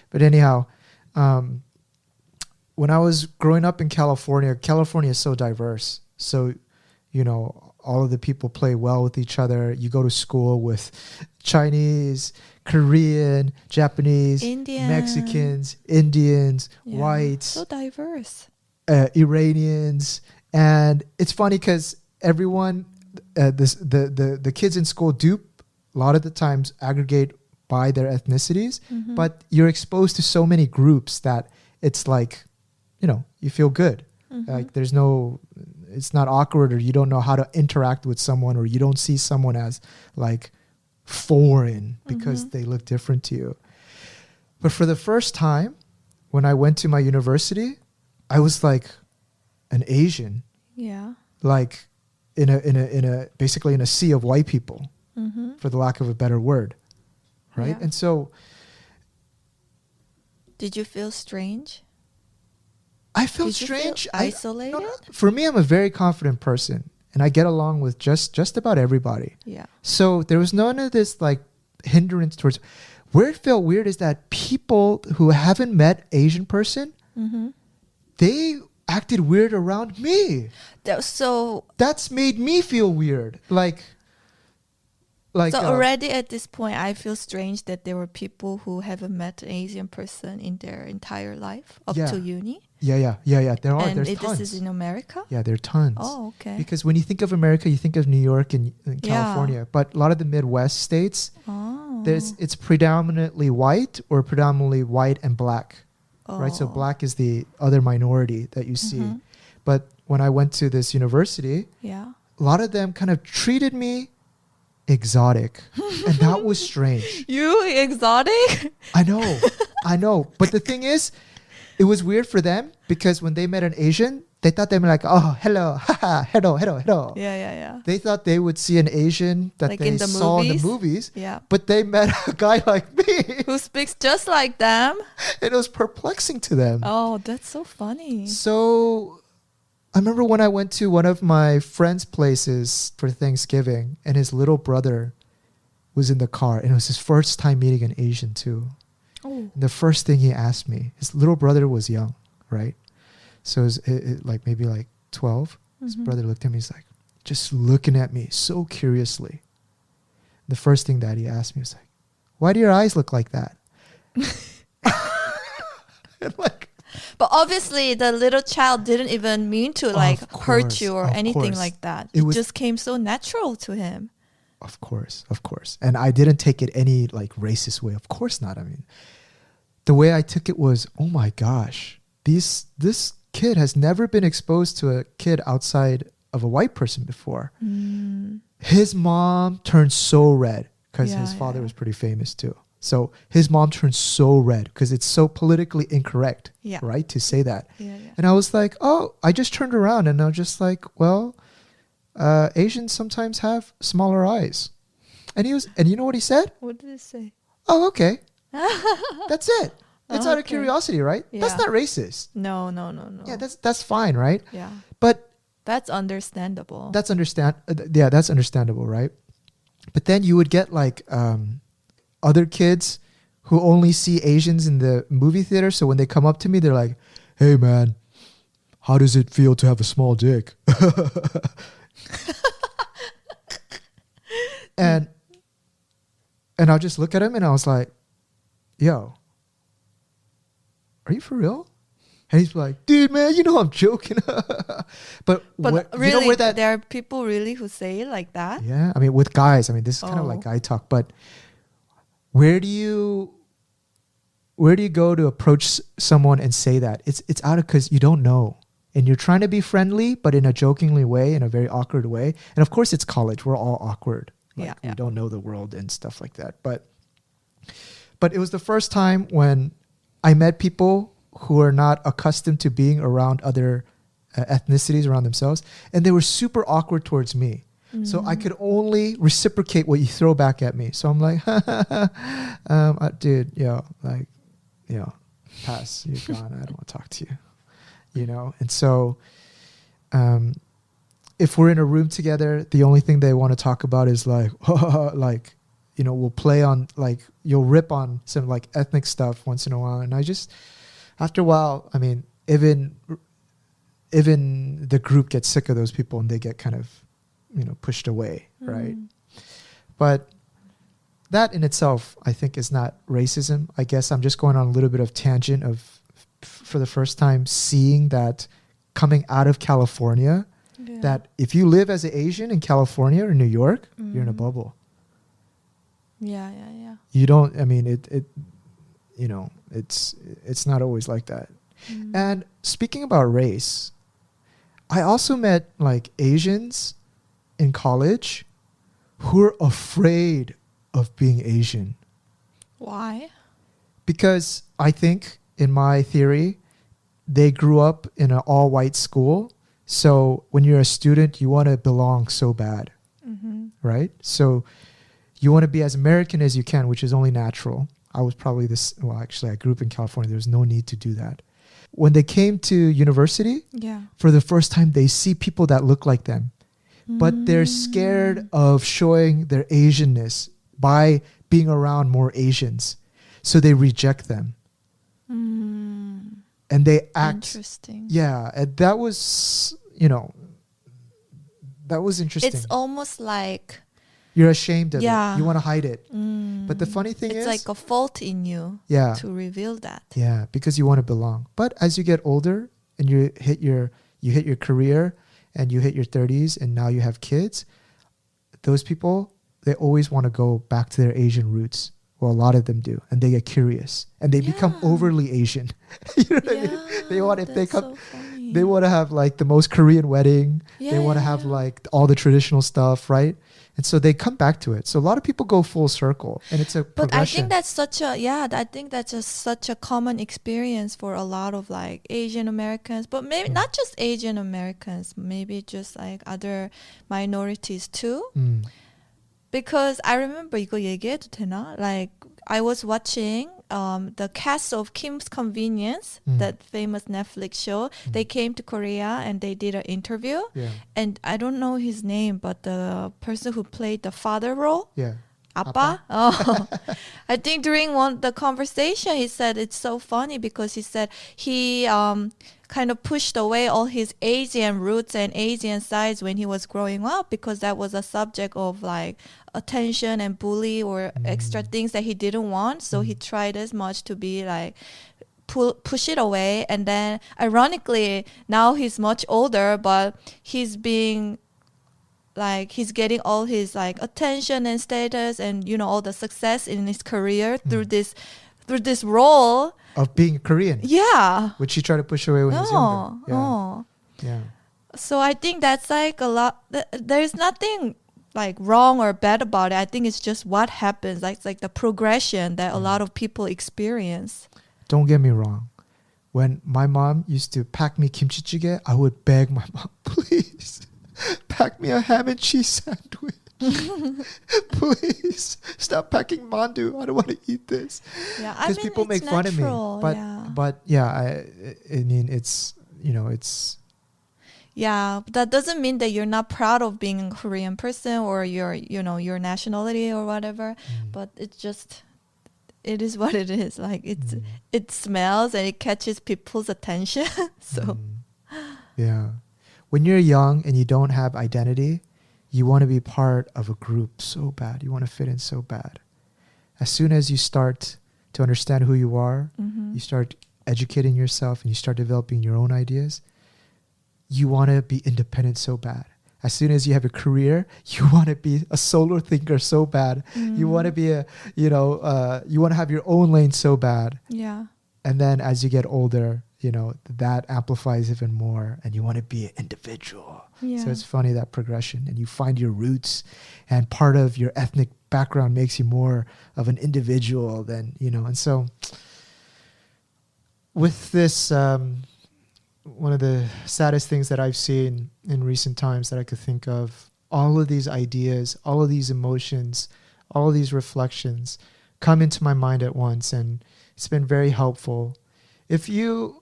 [SPEAKER 1] But anyhow, when I was growing up in California is so diverse. So, all of the people play well with each other. You go to school with Chinese, Korean, Japanese, Mexicans, Indians, whites.
[SPEAKER 2] So diverse.
[SPEAKER 1] Iranians. And it's funny because everyone... the kids in school do a lot of the times aggregate by their ethnicities, but you're exposed to so many groups that it's like, you feel good. Like there's no it's not awkward, or you don't know how to interact with someone, or you don't see someone as like foreign because they look different to you. But for the first time, when I went to my university, I was like an Asian.
[SPEAKER 2] Yeah.
[SPEAKER 1] Like in a basically in a sea of white people, for the lack of a better word. Right?
[SPEAKER 2] Yeah.
[SPEAKER 1] And so
[SPEAKER 2] did you feel strange?
[SPEAKER 1] I felt
[SPEAKER 2] Did you
[SPEAKER 1] strange.
[SPEAKER 2] feel isolated?
[SPEAKER 1] For me, I'm a very confident person, and I get along with just about everybody.
[SPEAKER 2] Yeah.
[SPEAKER 1] So there was none of this like hindrance towards. Where it felt weird is that people who haven't met Asian person, they acted weird around me.
[SPEAKER 2] So
[SPEAKER 1] That's made me feel weird. Like
[SPEAKER 2] already at this point, I feel strange that there were people who haven't met an Asian person in their entire life up to uni.
[SPEAKER 1] Yeah. There are.
[SPEAKER 2] And
[SPEAKER 1] There's tons.
[SPEAKER 2] this is in America?
[SPEAKER 1] Yeah, there are tons.
[SPEAKER 2] Oh, okay.
[SPEAKER 1] Because when you think of America, you think of New York and California. But a lot of the Midwest states, it's predominantly white or predominantly white and black. Right? So black is the other minority that you see. But when I went to this university, a lot of them kind of treated me exotic. And that was strange.
[SPEAKER 2] You exotic?
[SPEAKER 1] I know. But the thing is, it was weird for them because when they met an Asian, they thought they were like, oh, hello, haha, hello.
[SPEAKER 2] Yeah.
[SPEAKER 1] They thought they would see an Asian that
[SPEAKER 2] Like
[SPEAKER 1] they
[SPEAKER 2] in the
[SPEAKER 1] saw in
[SPEAKER 2] movies?
[SPEAKER 1] the movies.
[SPEAKER 2] Yeah.
[SPEAKER 1] But they met a guy like me.
[SPEAKER 2] Who speaks just like them?
[SPEAKER 1] And it was perplexing to them.
[SPEAKER 2] Oh, that's so funny.
[SPEAKER 1] So I remember when I went to one of my friend's places for Thanksgiving, and his little brother was in the car, and it was his first time meeting an Asian too.
[SPEAKER 2] Oh.
[SPEAKER 1] And the first thing he asked me, his little brother was young, right? So it was like maybe like 12. His brother looked at me, he's like, just looking at me so curiously. The first thing that he asked me was like, why do your eyes look like that? And like,
[SPEAKER 2] but obviously, the little child didn't even mean to like hurt you or anything like that. It just came so natural to him.
[SPEAKER 1] Of course. And I didn't take it any like racist way. Of course not. I mean, the way I took it was, oh my gosh, this kid has never been exposed to a kid outside of a white person before. His mom turned so red because his father was pretty famous too. So his mom turned so red because it's so politically incorrect, right, to say that. And I was like, oh, I just turned around and I was just like, well, Asians sometimes have smaller eyes. And you know what he said?
[SPEAKER 2] What did he say?
[SPEAKER 1] Oh, okay. That's it. It's out of curiosity, right?
[SPEAKER 2] Yeah.
[SPEAKER 1] That's not racist.
[SPEAKER 2] No.
[SPEAKER 1] Yeah, that's fine, right?
[SPEAKER 2] Yeah.
[SPEAKER 1] But
[SPEAKER 2] that's understandable.
[SPEAKER 1] that's understandable, right? But then you would get like other kids who only see Asians in the movie theater. So when they come up to me, they're like, "Hey, man, how does it feel to have a small dick?" and I'll just look at him and I was like, "Yo, are you for real?" And he's like, "Dude, man, you know I'm joking." but
[SPEAKER 2] really,
[SPEAKER 1] you know where that,
[SPEAKER 2] there are people really who say it like that?
[SPEAKER 1] Yeah, I mean, with guys, I mean, this is kind of like guy talk. But where do you go to approach someone and say that? It's out of because you don't know. And you're trying to be friendly, but in a jokingly way, in a very awkward way. And of course, it's college. We're all awkward. Like, we don't know the world and stuff like that. But it was the first time when I met people who are not accustomed to being around other ethnicities around themselves. And they were super awkward towards me. So I could only reciprocate what you throw back at me. So I'm like, dude, pass. You're gone. I don't want to talk to you. You know? And so if we're in a room together, the only thing they want to talk about is like, like, you know, we'll play on, like, you'll rip on some like ethnic stuff once in a while. And I just, after a while, I mean, even the group gets sick of those people and they get kind of, you know, pushed away, right? But that in itself, I think, is not racism. I guess I'm just going on a little bit of tangent of, for the first time, seeing that coming out of California, that if you live as an Asian in California or New York, you're in a bubble.
[SPEAKER 2] Yeah.
[SPEAKER 1] You don't, I mean, it you know, it's not always like that. And speaking about race, I also met like Asians in college who are afraid of being Asian.
[SPEAKER 2] Why?
[SPEAKER 1] Because I think, in my theory, they grew up in an all-white school. So when you're a student, you want to belong so bad, right? So you want to be as American as you can, which is only natural. I was probably this, well, actually, I grew up in California. There was no need to do that. When they came to university, for the first time, they see people that look like them. But they're scared of showing their Asianness by being around more Asians. So they reject them. And they act.
[SPEAKER 2] Interesting.
[SPEAKER 1] Yeah. And that was, you know, that was interesting.
[SPEAKER 2] It's almost like
[SPEAKER 1] you're ashamed of it. You want to hide it. But the funny thing is,
[SPEAKER 2] it's like a fault in you to reveal that.
[SPEAKER 1] Yeah, because you want to belong. But as you get older and you hit your career and you hit your 30s and now you have kids, those people, they always want to go back to their Asian roots. Well, a lot of them do, and they get curious and they become overly Asian. You know what I mean? They want, if they come, they want to have like the most Korean wedding. They want to have like all the traditional stuff, right? And so they come back to it. So a lot of people go full circle, and it's a progression.
[SPEAKER 2] But I think that's such a common experience for a lot of like Asian Americans, but maybe not just Asian Americans, maybe just like other minorities too. Because I remember 이거 얘기해도 되나? Like I was watching the cast of Kim's Convenience, that famous Netflix show. They came to Korea and they did an interview. And I don't know his name, but the person who played the father role, 아빠? Oh. I think during the conversation, he said it's so funny because he said he kind of pushed away all his Asian roots and Asian sides when he was growing up because that was a subject of like attention and bully or extra things that he didn't want. So he tried as much to be like push it away. And then ironically, now he's much older, but he's being like he's getting all his like attention and status and you know all the success in his career through this role
[SPEAKER 1] of being Korean.
[SPEAKER 2] Yeah.
[SPEAKER 1] Which he tried to push away when he was younger. Yeah.
[SPEAKER 2] So I think that's like a lot. There's nothing like wrong or bad about it. I think it's just what happens. Like it's like the progression that a lot of people experience.
[SPEAKER 1] Don't get me wrong. When my mom used to pack me kimchi jjigae, I would beg my mom, please pack me a ham and cheese sandwich. Please stop packing mandu. I don't want to eat this.
[SPEAKER 2] Yeah,
[SPEAKER 1] because people make fun of me. But I mean, it's, you know, it's.
[SPEAKER 2] Yeah, but that doesn't mean that you're not proud of being a Korean person or your nationality or whatever. But it's just, it is what it is. Like it smells and it catches people's attention. So.
[SPEAKER 1] Yeah. When you're young and you don't have identity, you want to be part of a group so bad. You want to fit in so bad. As soon as you start to understand who you are, you start educating yourself and you start developing your own ideas, you want to be independent so bad. As soon as you have a career, you want to be a solo thinker so bad. You want to be you want to have your own lane so bad.
[SPEAKER 2] Yeah.
[SPEAKER 1] And then as you get older, that amplifies even more and you want to be an individual. So it's funny, that progression, and you find your roots, and part of your ethnic background makes you more of an individual than, and so with this, one of the saddest things that I've seen in recent times that I could think of, all of these ideas, all of these emotions, all of these reflections come into my mind at once, and it's been very helpful. If you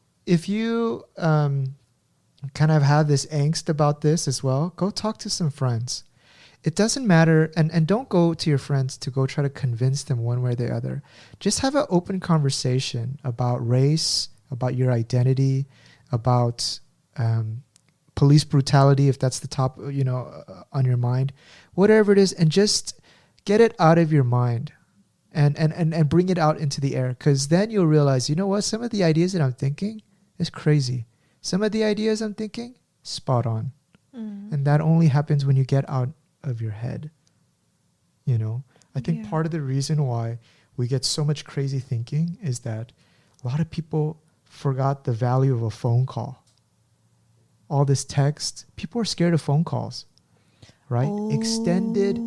[SPEAKER 1] kind of have this angst about this as well, go talk to some friends. It doesn't matter, and don't go to your friends to go try to convince them one way or the other. Just have an open conversation about race, about your identity, about police brutality, if that's the top, on your mind, whatever it is, and just get it out of your mind and bring it out into the air, because then you'll realize, what, some of the ideas that I'm thinking is crazy. Some of the ideas I'm thinking, spot on. And that only happens when you get out of your head. I think part of the reason why we get so much crazy thinking is that a lot of people forgot the value of a phone call. all this text. People are scared of phone calls, right? Extended,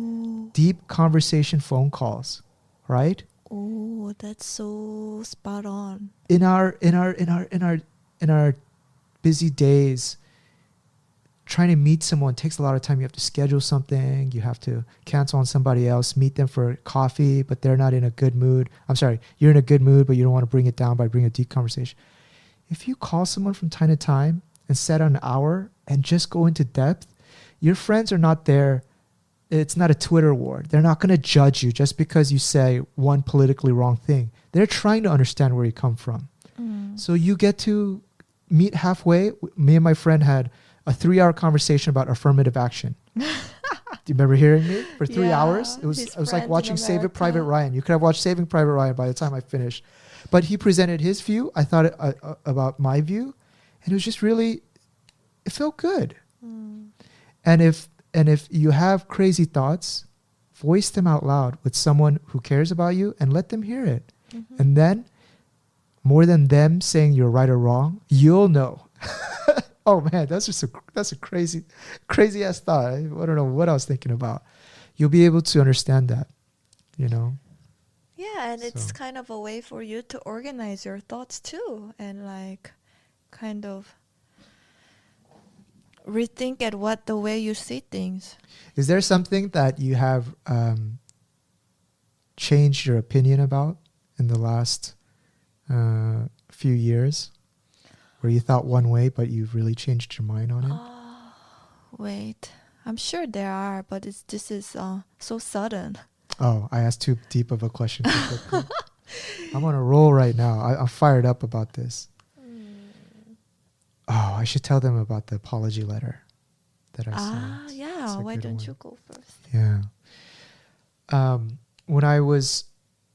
[SPEAKER 1] deep conversation phone calls, right?
[SPEAKER 2] Oh, that's so spot on.
[SPEAKER 1] In our busy days, trying to meet someone takes a lot of time. You have to schedule something. You have to cancel on somebody else, meet them for coffee, but they're not in a good mood. I'm sorry, you're in a good mood, but you don't want to bring it down by bringing a deep conversation. If you call someone from time to time and set an hour and just go into depth, your friends are not there. It's not a Twitter war. They're not going to judge you just because you say one politically wrong thing. They're trying to understand where you come from. So you get to meet halfway. Me and my friend had a 3-hour conversation about affirmative action. Do you remember hearing me for 3 hours? It was like watching Saving Private Ryan. You could have watched Saving Private Ryan by the time I finished. But he presented his view. I thought about my view, and it was just really, it felt good. And if you have crazy thoughts, voice them out loud with someone who cares about you and let them hear it. And then, more than them saying you're right or wrong, you'll know. Oh man, that's a crazy ass thought. I don't know what I was thinking about. You'll be able to understand that, you know.
[SPEAKER 2] Yeah, and it's kind of a way for you to organize your thoughts too, and like kind of rethink at what the way you see things.
[SPEAKER 1] Is there something that you have changed your opinion about in the last few years, where you thought one way but you've really changed your mind on it?
[SPEAKER 2] Wait, I'm sure there are, but this is so sudden.
[SPEAKER 1] Oh, I asked too deep of a question. I'm on a roll right now. I'm fired up about this. Oh, I should tell them about the apology letter that I sent.
[SPEAKER 2] Yeah. Why don't you go first?
[SPEAKER 1] Yeah.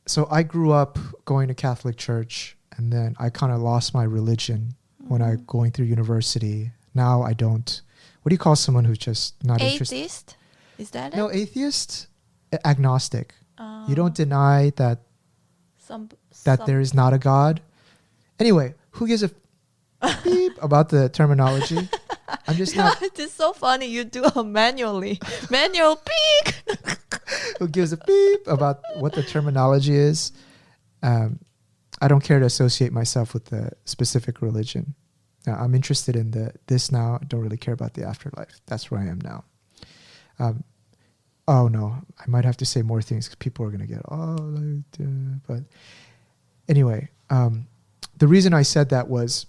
[SPEAKER 1] So I grew up going to Catholic church, and then I kind of lost my religion when I going through university. Now I don't. What do you call someone who's just not interested?
[SPEAKER 2] Atheist? Is that it?
[SPEAKER 1] No, atheist, agnostic. You don't deny that there is not a God. Anyway, who gives a beep about the terminology? I'm just not.
[SPEAKER 2] It's so funny. You do a manual beep.
[SPEAKER 1] Who gives a beep about what the terminology is? I don't care to associate myself with the specific religion. I'm interested in this now. I don't really care about the afterlife. That's where I am now. Oh no, I might have to say more things because people are going to get, but anyway, the reason I said that was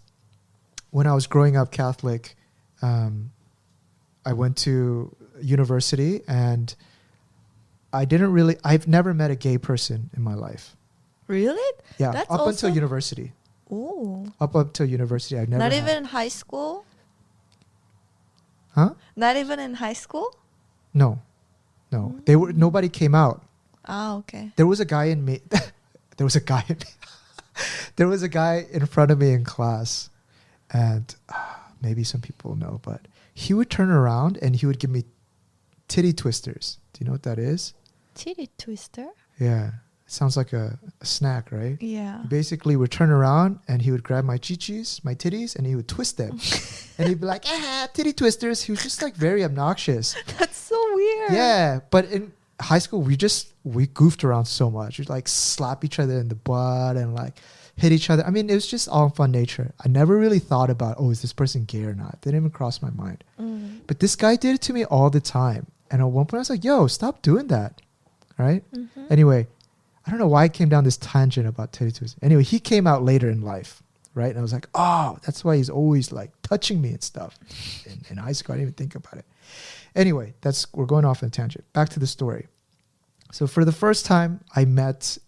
[SPEAKER 1] when I was growing up Catholic, I went to university, and I've never met a gay person in my life.
[SPEAKER 2] Really?
[SPEAKER 1] Yeah,
[SPEAKER 2] That's
[SPEAKER 1] up until university.
[SPEAKER 2] Ooh.
[SPEAKER 1] Up until university, I've never.
[SPEAKER 2] Not even in high school?
[SPEAKER 1] Huh?
[SPEAKER 2] Not even in high school?
[SPEAKER 1] No. Nobody came out.
[SPEAKER 2] Okay.
[SPEAKER 1] There was a guy in me. There was a guy in front of me in class, and maybe some people know, but he would turn around and he would give me titty twisters. Do you know what that is?
[SPEAKER 2] Titty twister?
[SPEAKER 1] Yeah. It sounds like a snack, right?
[SPEAKER 2] Yeah.
[SPEAKER 1] He basically would turn around and he would grab my chichis, my titties, and he would twist them. And he'd be like, titty twisters. He was just like very obnoxious.
[SPEAKER 2] That's so weird.
[SPEAKER 1] Yeah. But in high school, we goofed around so much. We'd like slap each other in the butt and like hit each other. I mean, it was just all in fun nature. I never really thought about, is this person gay or not? It didn't even cross my mind. But this guy did it to me all the time. And at one point I was like, yo, stop doing that. Right? Anyway, I don't know why I came down this tangent about titty twisting. Anyway, he came out later in life, right? And I was like, that's why he's always like touching me and stuff. In high school, I didn't even think about it. Anyway, we're going off on a tangent. Back to the story. So for the first time, I met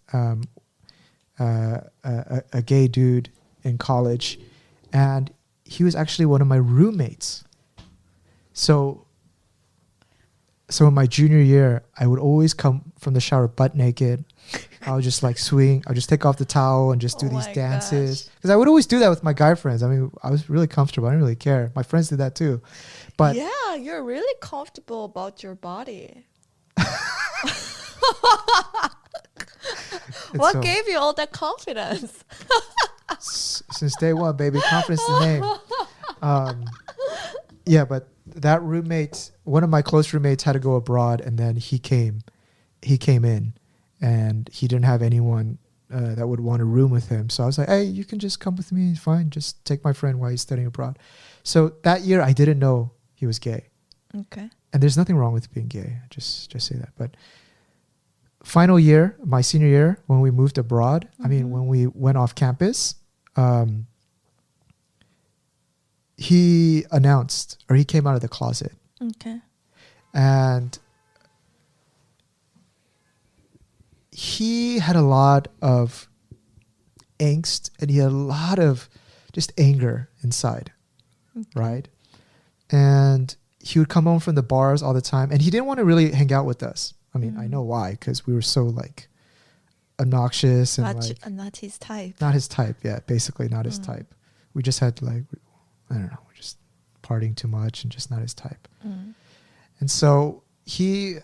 [SPEAKER 1] a gay dude in college, and he was actually one of my roommates. So in my junior year, I would always come from the shower butt naked. I would just like swing. I would just take off the towel and just do these dances. Because I would always do that with my guy friends. I mean, I was really comfortable. I didn't really care. My friends did that too. But
[SPEAKER 2] yeah, you're really comfortable about your body. What gave you all that confidence?
[SPEAKER 1] Since day one, baby. Confidence is the name. Yeah, but that roommate, one of my close roommates, had to go abroad, and then he came in, and he didn't have anyone that would want to room with him. So I was like, hey, you can just come with me. Fine, just take my friend while he's studying abroad. So that year, I didn't know he was gay.
[SPEAKER 2] Okay.
[SPEAKER 1] And there's nothing wrong with being gay. Just say that. But final year, my senior year, when we moved abroad, I mean, when we went off campus, he announced, or he came out of the closet.
[SPEAKER 2] Okay.
[SPEAKER 1] And he had a lot of angst, and he had a lot of just anger inside, right? And he would come home from the bars all the time, and he didn't want to really hang out with us. I mean, I know why, because we were so like obnoxious and
[SPEAKER 2] not his type.
[SPEAKER 1] Not his type, yeah, basically not his type. We just had like, I don't know, we're just partying too much and just not his type. And so he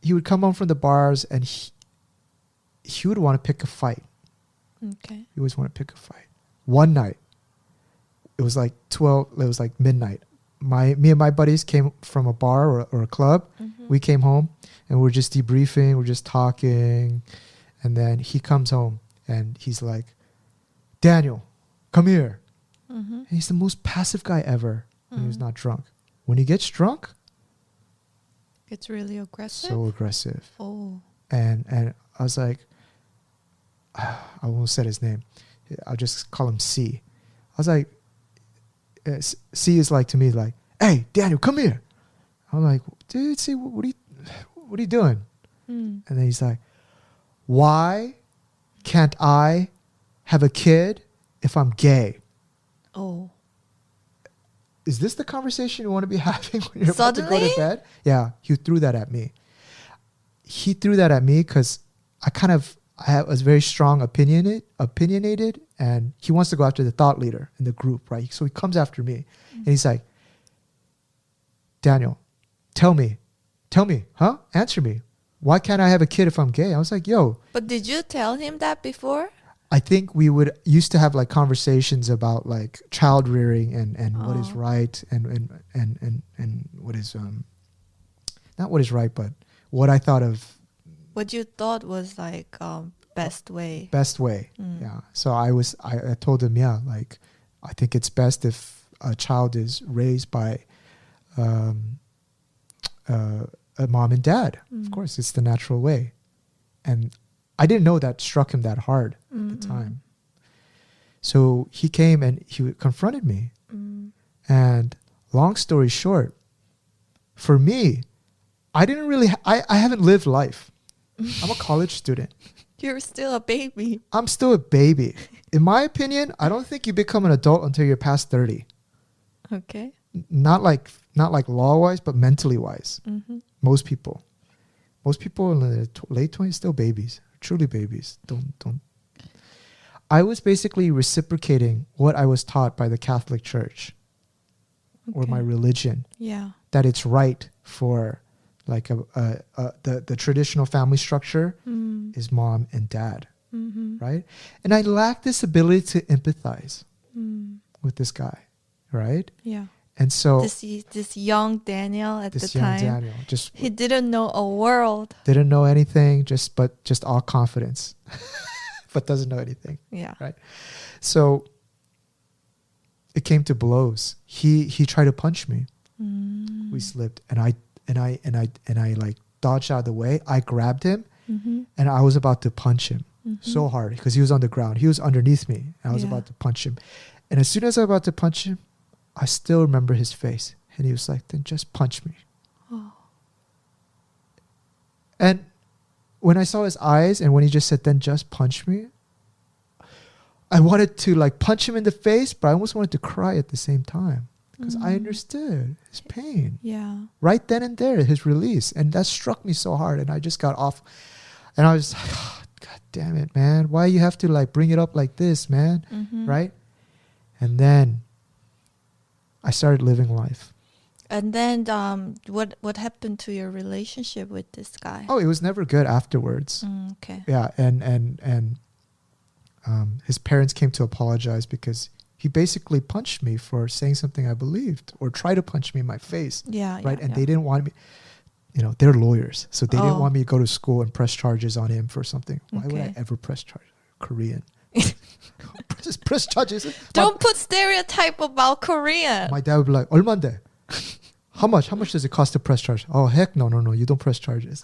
[SPEAKER 1] would come home from the bars, and he would want to pick a fight.
[SPEAKER 2] Okay.
[SPEAKER 1] He always want to pick a fight. One night, it was like midnight. Me and my buddies came from a bar or a club. We came home, and we're just debriefing. We're just talking. And then he comes home, and he's like, Daniel, come here. And he's the most passive guy ever when he's not drunk. When he gets drunk,
[SPEAKER 2] it's really aggressive.
[SPEAKER 1] So aggressive.
[SPEAKER 2] Oh.
[SPEAKER 1] And I was like, I won't say his name. I'll just call him C. I was like, C is like to me like, hey, Daniel, come here. I'm like, dude, C, what are you doing? And then he's like, why can't I have a kid if I'm gay?
[SPEAKER 2] Oh.
[SPEAKER 1] Is this the conversation you want to be having when you're about to go to bed? Yeah, he threw that at me. He threw that at me because I was very strong opinionated, and he wants to go after the thought leader in the group, right? So he comes after me, and he's like, Daniel, tell me, huh? Answer me. Why can't I have a kid if I'm gay? I was like, yo. But
[SPEAKER 2] did you tell him that before?
[SPEAKER 1] I think we used to have like conversations about like child rearing and what is right and what is not what is right, but what I thought of.
[SPEAKER 2] What you thought was like best way.
[SPEAKER 1] Best way, yeah. So I told him, yeah, like I think it's best if a child is raised by a mom and dad. Of course, it's the natural way, and I didn't know that struck him that hard at the time. So he came and he confronted me. And long story short, for me, I haven't lived life. I'm a college student.
[SPEAKER 2] You're still a baby.
[SPEAKER 1] I'm still a baby. In my opinion, I don't think you become an adult until you're past 30.
[SPEAKER 2] Okay. Not
[SPEAKER 1] like law-wise, but mentally-wise. Most people in their late 20s still babies. Truly babies. Don't. I was basically reciprocating what I was taught by the Catholic Church or my religion.
[SPEAKER 2] Yeah.
[SPEAKER 1] That it's right for like the traditional family structure is mom and dad. Right? And I lacked this ability to empathize with this guy. Right?
[SPEAKER 2] Yeah.
[SPEAKER 1] And so
[SPEAKER 2] this young Daniel at the time,
[SPEAKER 1] Daniel,
[SPEAKER 2] he didn't know a world.
[SPEAKER 1] Didn't know anything, just all confidence, but doesn't know anything.
[SPEAKER 2] Yeah.
[SPEAKER 1] Right. So it came to blows. He tried to punch me. We slipped, and I like dodged out of the way. I grabbed him, and I was about to punch him so hard because he was on the ground. He was underneath me. And I was about to punch him, and as soon as I was about to punch him, I still remember his face. And he was like, then just punch me. Oh. And when I saw his eyes and when he just said, then just punch me, I wanted to like punch him in the face, but I almost wanted to cry at the same time because I understood his pain.
[SPEAKER 2] Yeah.
[SPEAKER 1] Right then and there, his release. And that struck me so hard. And I just got off. And I was like, oh, God damn it, man. Why you have to like bring it up like this, man? Right? And then I started living life.
[SPEAKER 2] And then what happened to your relationship with this guy?
[SPEAKER 1] Oh, it was never good afterwards.
[SPEAKER 2] Okay.
[SPEAKER 1] Yeah, and his parents came to apologize because he basically punched me for saying something I believed, or tried to punch me in my face.
[SPEAKER 2] Yeah.
[SPEAKER 1] Right.
[SPEAKER 2] Yeah,
[SPEAKER 1] And
[SPEAKER 2] yeah.
[SPEAKER 1] they didn't want me, they're lawyers. So they didn't
[SPEAKER 2] Oh.
[SPEAKER 1] want me to go to school and press charges on him for something. Why would I
[SPEAKER 2] Okay.
[SPEAKER 1] ever press charges? Korean. press charges.
[SPEAKER 2] Don't put stereotype about Korean.
[SPEAKER 1] My dad would be like, 얼마인데? How much? How much does it cost to press charge? Oh, heck no. You don't press charges.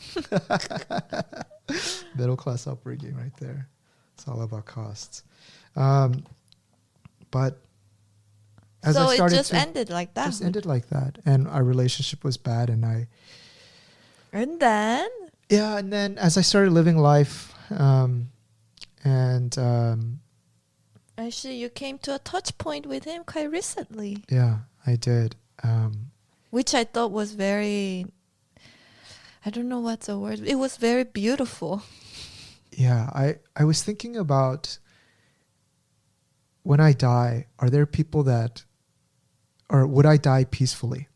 [SPEAKER 1] Middle class upbringing right there. It's all about costs. But as
[SPEAKER 2] So
[SPEAKER 1] I started
[SPEAKER 2] it just ended like that.
[SPEAKER 1] just ended like that. And our relationship was bad. And
[SPEAKER 2] And then?
[SPEAKER 1] and then as I started living life,
[SPEAKER 2] Actually, you came to a touch point with him quite recently.
[SPEAKER 1] yeah, I did.
[SPEAKER 2] Which I thought was very, I don't know what's the word. It was very beautiful.
[SPEAKER 1] Yeah, I was thinking about, when I die, are there people that, or would I die peacefully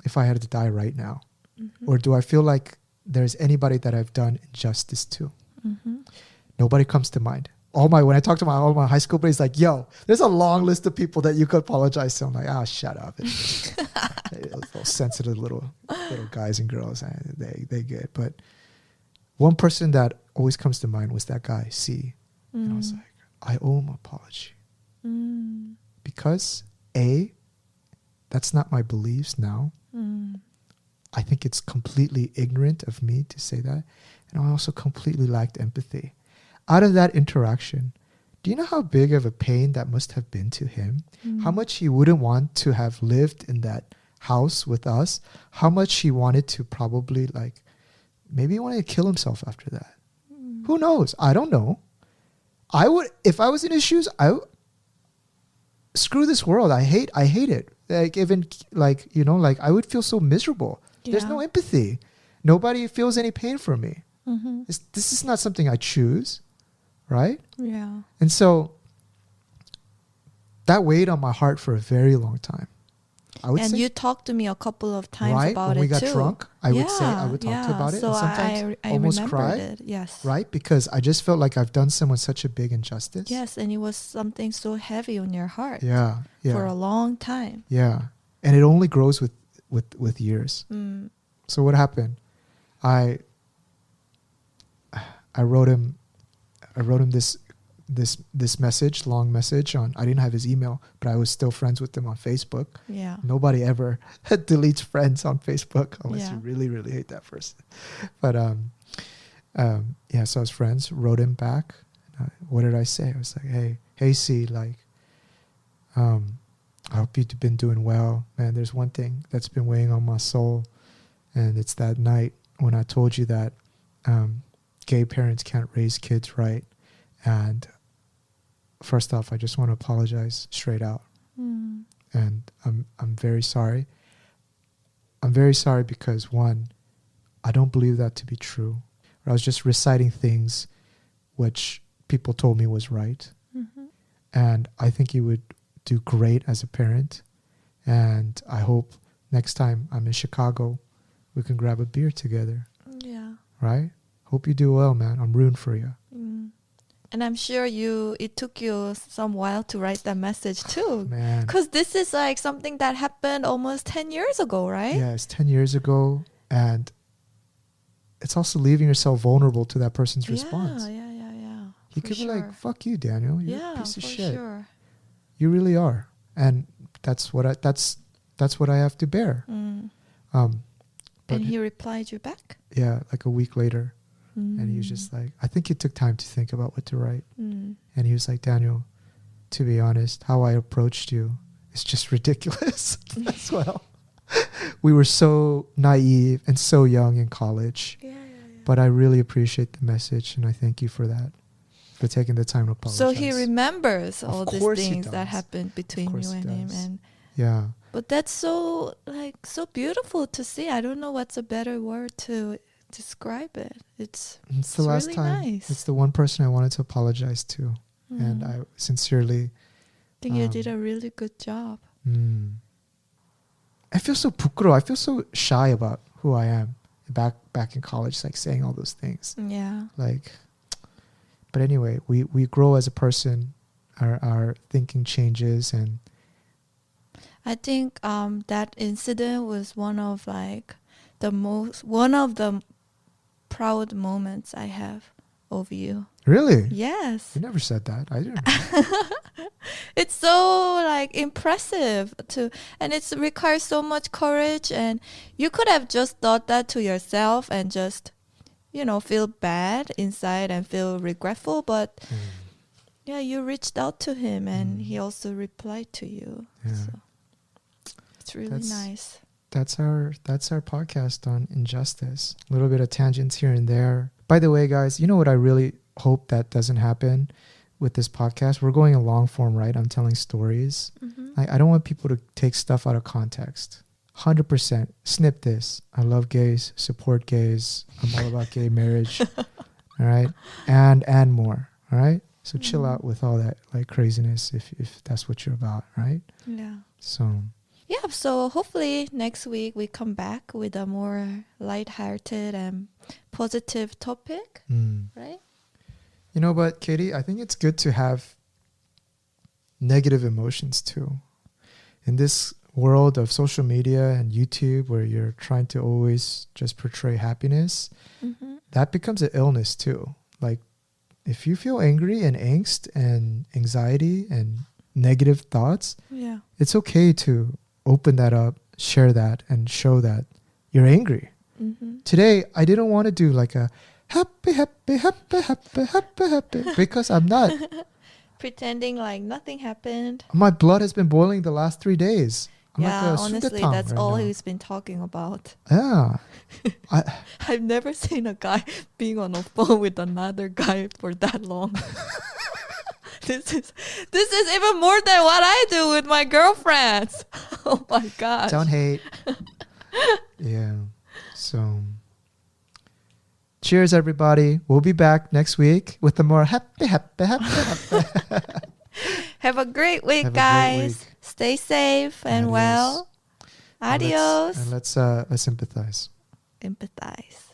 [SPEAKER 1] if I had to die right now?
[SPEAKER 2] Mm-hmm.
[SPEAKER 1] Or do I feel like there's anybody that I've done injustice to?
[SPEAKER 2] Mm-hmm.
[SPEAKER 1] Nobody comes to mind. When I talk to all my high school buddies, like, yo, there's a long list of people that you could apologize to. I'm like, shut up. Those sensitive little guys and girls, they get. But one person that always comes to mind was that guy, C. And I was like, I owe him an apology. Because A, that's not my beliefs now. I think it's completely ignorant of me to say that. And I also completely lacked empathy. Out of that interaction, do you know how big of a pain that must have been to him? How much he wouldn't want to have lived in that house with us? How much he wanted to probably, maybe he wanted to kill himself after that. Who knows? I don't know. I would, if I was in his shoes, screw this world. I hate it. I would feel so miserable.
[SPEAKER 2] Yeah.
[SPEAKER 1] There's no empathy. Nobody feels any pain for me.
[SPEAKER 2] Mm-hmm.
[SPEAKER 1] This is not something I choose, right?
[SPEAKER 2] Yeah.
[SPEAKER 1] And so that weighed on my heart for a very long time. I would
[SPEAKER 2] And
[SPEAKER 1] say,
[SPEAKER 2] you talked to me a couple of times
[SPEAKER 1] right,
[SPEAKER 2] about
[SPEAKER 1] when we
[SPEAKER 2] it
[SPEAKER 1] got
[SPEAKER 2] too.
[SPEAKER 1] drunk, I would talk to you about it,
[SPEAKER 2] So
[SPEAKER 1] and sometimes
[SPEAKER 2] I
[SPEAKER 1] almost
[SPEAKER 2] remembered
[SPEAKER 1] cry,
[SPEAKER 2] it. Yes.
[SPEAKER 1] right? Because I just felt like I've done someone such a big injustice.
[SPEAKER 2] Yes, and it was something so heavy on your heart
[SPEAKER 1] Yeah.
[SPEAKER 2] for a long time.
[SPEAKER 1] Yeah. And it only grows with years. So what happened? I wrote him this message, long message on, I didn't have his email, but I was still friends with him on Facebook.
[SPEAKER 2] Yeah.
[SPEAKER 1] Nobody ever deletes friends on Facebook unless you
[SPEAKER 2] Yeah.
[SPEAKER 1] really, really hate that person. But so I was friends, wrote him back. What did I say? I was like, hey C, I hope you've been doing well. Man, there's one thing that's been weighing on my soul, and it's that night when I told you that gay parents can't raise kids right. And first off, I just want to apologize straight out. And I'm very sorry. I'm very sorry because, one, I don't believe that to be true. I was just reciting things which people told me was right. And I think you would do great as a parent. And I hope next time I'm in Chicago, we can grab a beer together.
[SPEAKER 2] Yeah.
[SPEAKER 1] Right? Hope you do well, man. I'm rooting for you.
[SPEAKER 2] And I'm sure it took you some while to write that message too.
[SPEAKER 1] Man.
[SPEAKER 2] Because this is like something that happened almost 10 years ago, right?
[SPEAKER 1] Yeah, it's 10 years ago. And it's also leaving yourself vulnerable to that person's response.
[SPEAKER 2] Yeah.
[SPEAKER 1] He could be like, fuck you, Daniel. You're a piece of shit.
[SPEAKER 2] Sure.
[SPEAKER 1] You really are. And that's what I have to bear.
[SPEAKER 2] And he replied you back?
[SPEAKER 1] Yeah, like a week later. And he was just like, I think he took time to think about what to write. And he was like, Daniel, to be honest, how I approached you is just ridiculous as well. We were so naive and so young in college. Yeah. But I really appreciate the message, and I thank you for that, for taking the time to apologize.
[SPEAKER 2] So he remembers all these
[SPEAKER 1] course he
[SPEAKER 2] things that
[SPEAKER 1] does.
[SPEAKER 2] happened between you and him. And
[SPEAKER 1] yeah.
[SPEAKER 2] but that's so beautiful to see. I don't know what's a better word to describe it. It's
[SPEAKER 1] the last
[SPEAKER 2] really
[SPEAKER 1] time.
[SPEAKER 2] nice.
[SPEAKER 1] It's the one person I wanted to apologize to. And I sincerely
[SPEAKER 2] think you did a really good job.
[SPEAKER 1] I feel so 부끄러워. I feel so shy about who I am back in college, like saying all those things.
[SPEAKER 2] Yeah.
[SPEAKER 1] But anyway, we grow as a person. our thinking changes. And
[SPEAKER 2] I think that incident was one of the proud moments I have of you.
[SPEAKER 1] really,
[SPEAKER 2] Yes.
[SPEAKER 1] you never said that. I didn't know.
[SPEAKER 2] It's so like impressive and it requires so much courage, and you could have just thought that to yourself and just, feel bad inside and feel regretful, but yeah, you reached out to him and he also replied to you.
[SPEAKER 1] Yeah.
[SPEAKER 2] So it's really nice.
[SPEAKER 1] That's our podcast on injustice. A little bit of tangents here and there. By the way, guys, you know what I really hope that doesn't happen with this podcast? We're going a long form, right? I'm telling stories. I don't want people to take stuff out of context. 100% snip this. I love gays, support gays. I'm all about gay marriage. All right, and more. All right, so chill out with all that like craziness if that's what you're about, right?
[SPEAKER 2] Yeah.
[SPEAKER 1] So
[SPEAKER 2] yeah, so hopefully next week we come back with a more lighthearted and positive topic, right?
[SPEAKER 1] But Katie, I think it's good to have negative emotions too. In this world of social media and YouTube where you're trying to always just portray happiness, that becomes an illness too. Like if you feel angry and angst and anxiety and negative thoughts, it's okay to open that up, share that, and show that you're angry. Today, I didn't want to do like a happy, happy, happy, happy, happy, happy, because I'm not.
[SPEAKER 2] Pretending like nothing happened.
[SPEAKER 1] My blood has been boiling the last 3 days. I'm
[SPEAKER 2] yeah,
[SPEAKER 1] like
[SPEAKER 2] honestly,
[SPEAKER 1] sundetang
[SPEAKER 2] that's
[SPEAKER 1] right
[SPEAKER 2] all
[SPEAKER 1] now.
[SPEAKER 2] he's been talking about.
[SPEAKER 1] Yeah.
[SPEAKER 2] I've never seen a guy being on a phone with another guy for that long. This is even more than what I do with my girlfriends. Oh my gosh.
[SPEAKER 1] Don't hate. Yeah. So cheers, everybody. We'll be back next week with a more happy, happy, happy, happy.
[SPEAKER 2] Have a great week,
[SPEAKER 1] Have a
[SPEAKER 2] guys.
[SPEAKER 1] great week.
[SPEAKER 2] Stay safe and well. Adios.
[SPEAKER 1] And let's empathize.
[SPEAKER 2] Empathize.